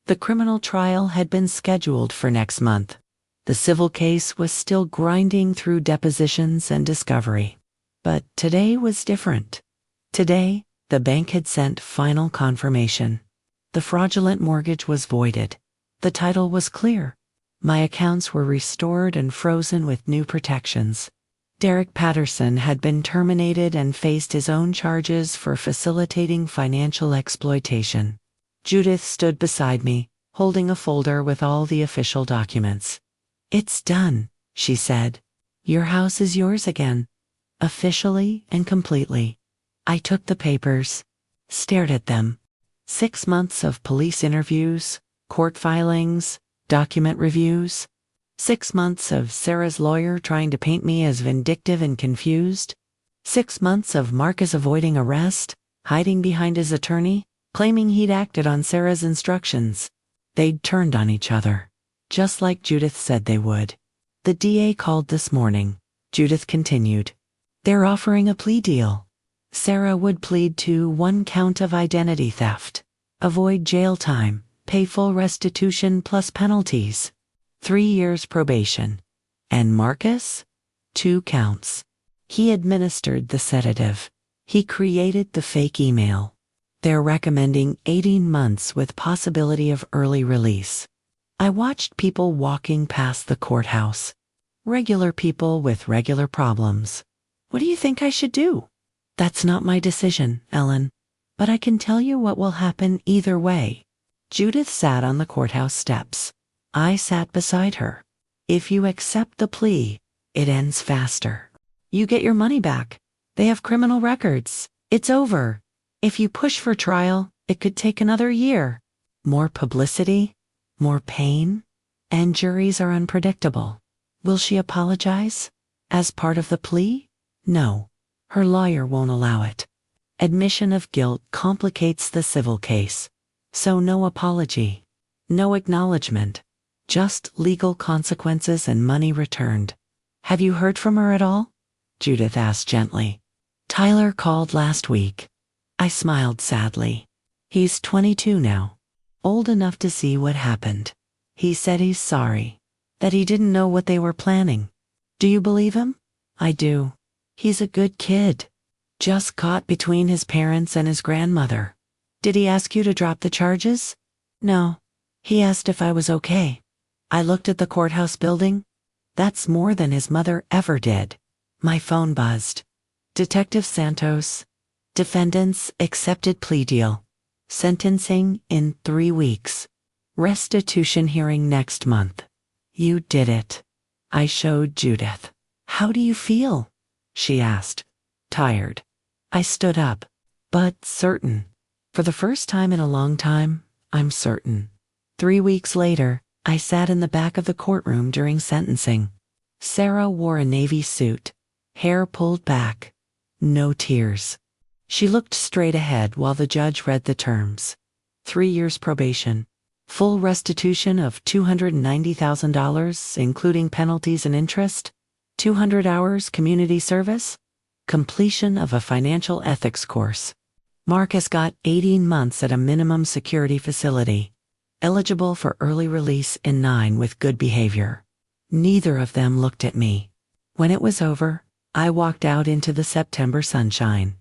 The criminal trial had been scheduled for next month. The civil case was still grinding through depositions and discovery. But today was different. Today, the bank had sent final confirmation. The fraudulent mortgage was voided. The title was clear. My accounts were restored and frozen with new protections. Derek Patterson had been terminated and faced his own charges for facilitating financial exploitation. Judith stood beside me, holding a folder with all the official documents. It's done, she said. Your house is yours again. Officially and completely. I took the papers, stared at them. 6 months of police interviews, court filings, document reviews. 6 months of Sarah's lawyer trying to paint me as vindictive and confused. 6 months of Marcus avoiding arrest, hiding behind his attorney, claiming he'd acted on Sarah's instructions. They'd turned on each other, just like Judith said they would. The DA called this morning. Judith continued. They're offering a plea deal. Sarah would plead to 1 count of identity theft, avoid jail time, pay full restitution plus penalties, 3 years probation. And Marcus? 2 counts. He administered the sedative. He created the fake email. They're recommending 18 months with possibility of early release. I watched people walking past the courthouse. Regular people with regular problems. What do you think I should do? That's not my decision, Ellen. But I can tell you what will happen either way. Judith sat on the courthouse steps. I sat beside her. If you accept the plea, it ends faster. You get your money back. They have criminal records. It's over. If you push for trial, it could take another year. More publicity, more pain, and juries are unpredictable. Will she apologize? As part of the plea? No. Her lawyer won't allow it. Admission of guilt complicates the civil case. So no apology. No acknowledgement. Just legal consequences and money returned. Have you heard from her at all? Judith asked gently. Tyler called last week. I smiled sadly. He's 22 now. Old enough to see what happened. He said he's sorry. That he didn't know what they were planning. Do you believe him? I do. He's a good kid. Just caught between his parents and his grandmother. Did he ask you to drop the charges? No. He asked if I was okay. I looked at the courthouse building. That's more than his mother ever did. My phone buzzed. Detective Santos. Defendants accepted plea deal. Sentencing in 3 weeks. Restitution hearing next month. You did it. I showed Judith. How do you feel? She asked. Tired. I stood up. But certain. For the first time in a long time, I'm certain. 3 weeks later, I sat in the back of the courtroom during sentencing. Sarah wore a navy suit, hair pulled back. No tears. She looked straight ahead while the judge read the terms. 3 years probation. Full restitution of $290,000, including penalties and interest. 200 hours community service. Completion of a financial ethics course. Marcus got 18 months at a minimum security facility. Eligible for early release in 9 with good behavior. Neither of them looked at me. When it was over, I walked out into the September sunshine.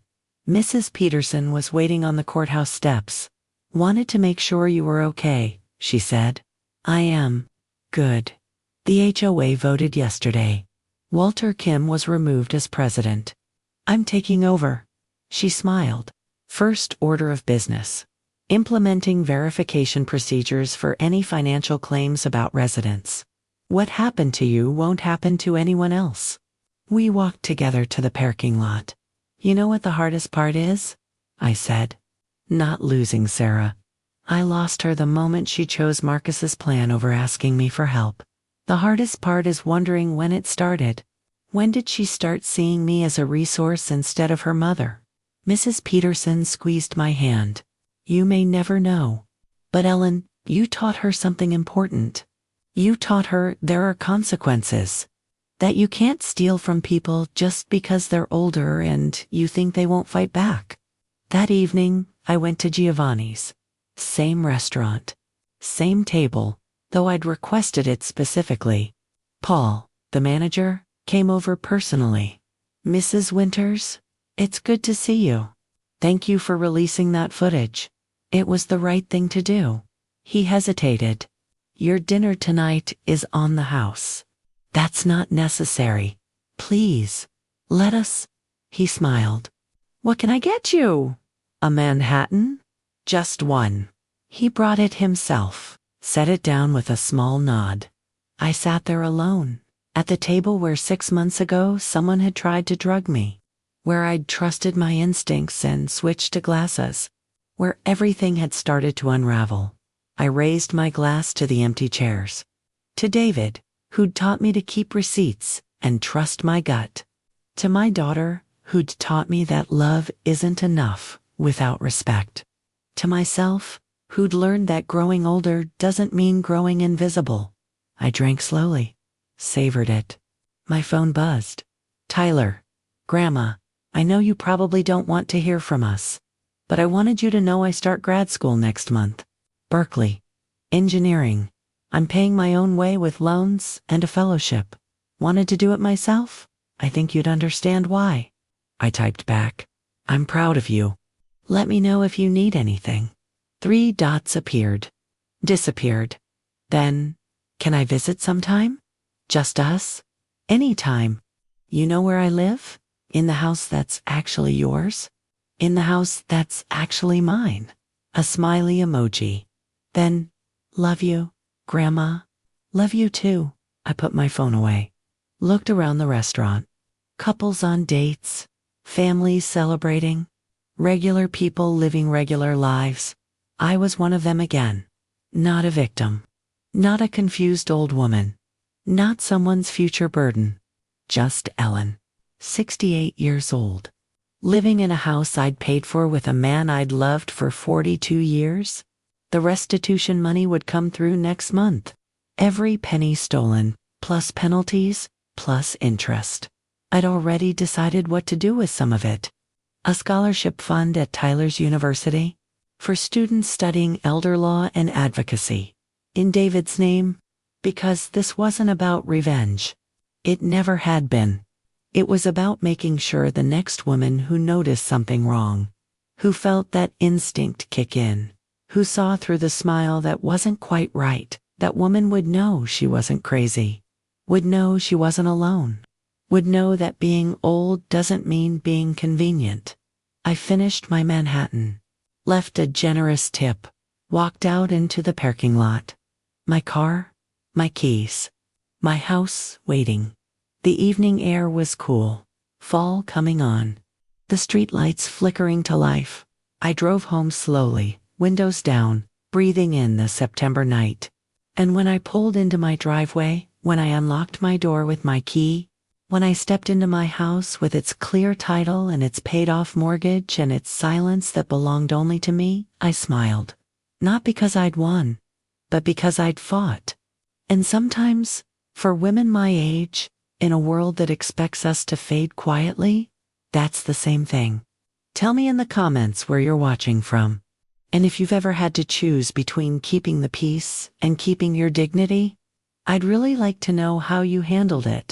Mrs. Peterson was waiting on the courthouse steps. Wanted to make sure you were okay, she said. I am. Good. The HOA voted yesterday. Walter Kim was removed as president. I'm taking over. She smiled. First order of business. Implementing verification procedures for any financial claims about residents. What happened to you won't happen to anyone else. We walked together to the parking lot. You know what the hardest part is? I said. Not losing Sarah. I lost her the moment she chose Marcus's plan over asking me for help. The hardest part is wondering when it started. When did she start seeing me as a resource instead of her mother? Mrs. Peterson squeezed my hand. You may never know. But Ellen, you taught her something important. You taught her there are consequences. That you can't steal from people just because they're older and you think they won't fight back. That evening, I went to Giovanni's. Same restaurant. Same table, though I'd requested it specifically. Paul, the manager, came over personally. Mrs. Winters, it's good to see you. Thank you for releasing that footage. It was the right thing to do. He hesitated. Your dinner tonight is on the house. That's not necessary. Please, let us. He smiled. What can I get you? A Manhattan? Just one. He brought it himself, set it down with a small nod. I sat there alone, at the table where 6 months ago someone had tried to drug me, where I'd trusted my instincts and switched to glasses, where everything had started to unravel. I raised my glass to the empty chairs. To David, who'd taught me to keep receipts and trust my gut. To my daughter, who'd taught me that love isn't enough without respect. To myself, who'd learned that growing older doesn't mean growing invisible. I drank slowly, savored it. My phone buzzed. Tyler, Grandma, I know you probably don't want to hear from us, but I wanted you to know I start grad school next month. Berkeley. Engineering. I'm paying my own way with loans and a fellowship. Wanted to do it myself? I think you'd understand why. I typed back. I'm proud of you. Let me know if you need anything. 3 dots appeared. Disappeared. Then, can I visit sometime? Just us? Anytime. You know where I live? In the house that's actually yours? In the house that's actually mine. A smiley emoji. Then, love you, Grandma. Love you too. I put my phone away. Looked around the restaurant. Couples on dates. Families celebrating. Regular people living regular lives. I was one of them again. Not a victim. Not a confused old woman. Not someone's future burden. Just Ellen. 68 years old. Living in a house I'd paid for with a man I'd loved for 42 years. The restitution money would come through next month. Every penny stolen, plus penalties, plus interest. I'd already decided what to do with some of it. A scholarship fund at Tyler's University for students studying elder law and advocacy. In David's name, because this wasn't about revenge. It never had been. It was about making sure the next woman who noticed something wrong, who felt that instinct kick in, who saw through the smile that wasn't quite right, that woman would know she wasn't crazy, would know she wasn't alone, would know that being old doesn't mean being convenient. I finished my Manhattan, left a generous tip, walked out into the parking lot. My car, my keys, my house waiting. The evening air was cool, fall coming on, the streetlights flickering to life. I drove home slowly, windows down, breathing in the September night. And when I pulled into my driveway, when I unlocked my door with my key, when I stepped into my house with its clear title and its paid-off mortgage and its silence that belonged only to me, I smiled. Not because I'd won, but because I'd fought. And sometimes, for women my age, in a world that expects us to fade quietly, that's the same thing. Tell me in the comments where you're watching from. And if you've ever had to choose between keeping the peace and keeping your dignity, I'd really like to know how you handled it.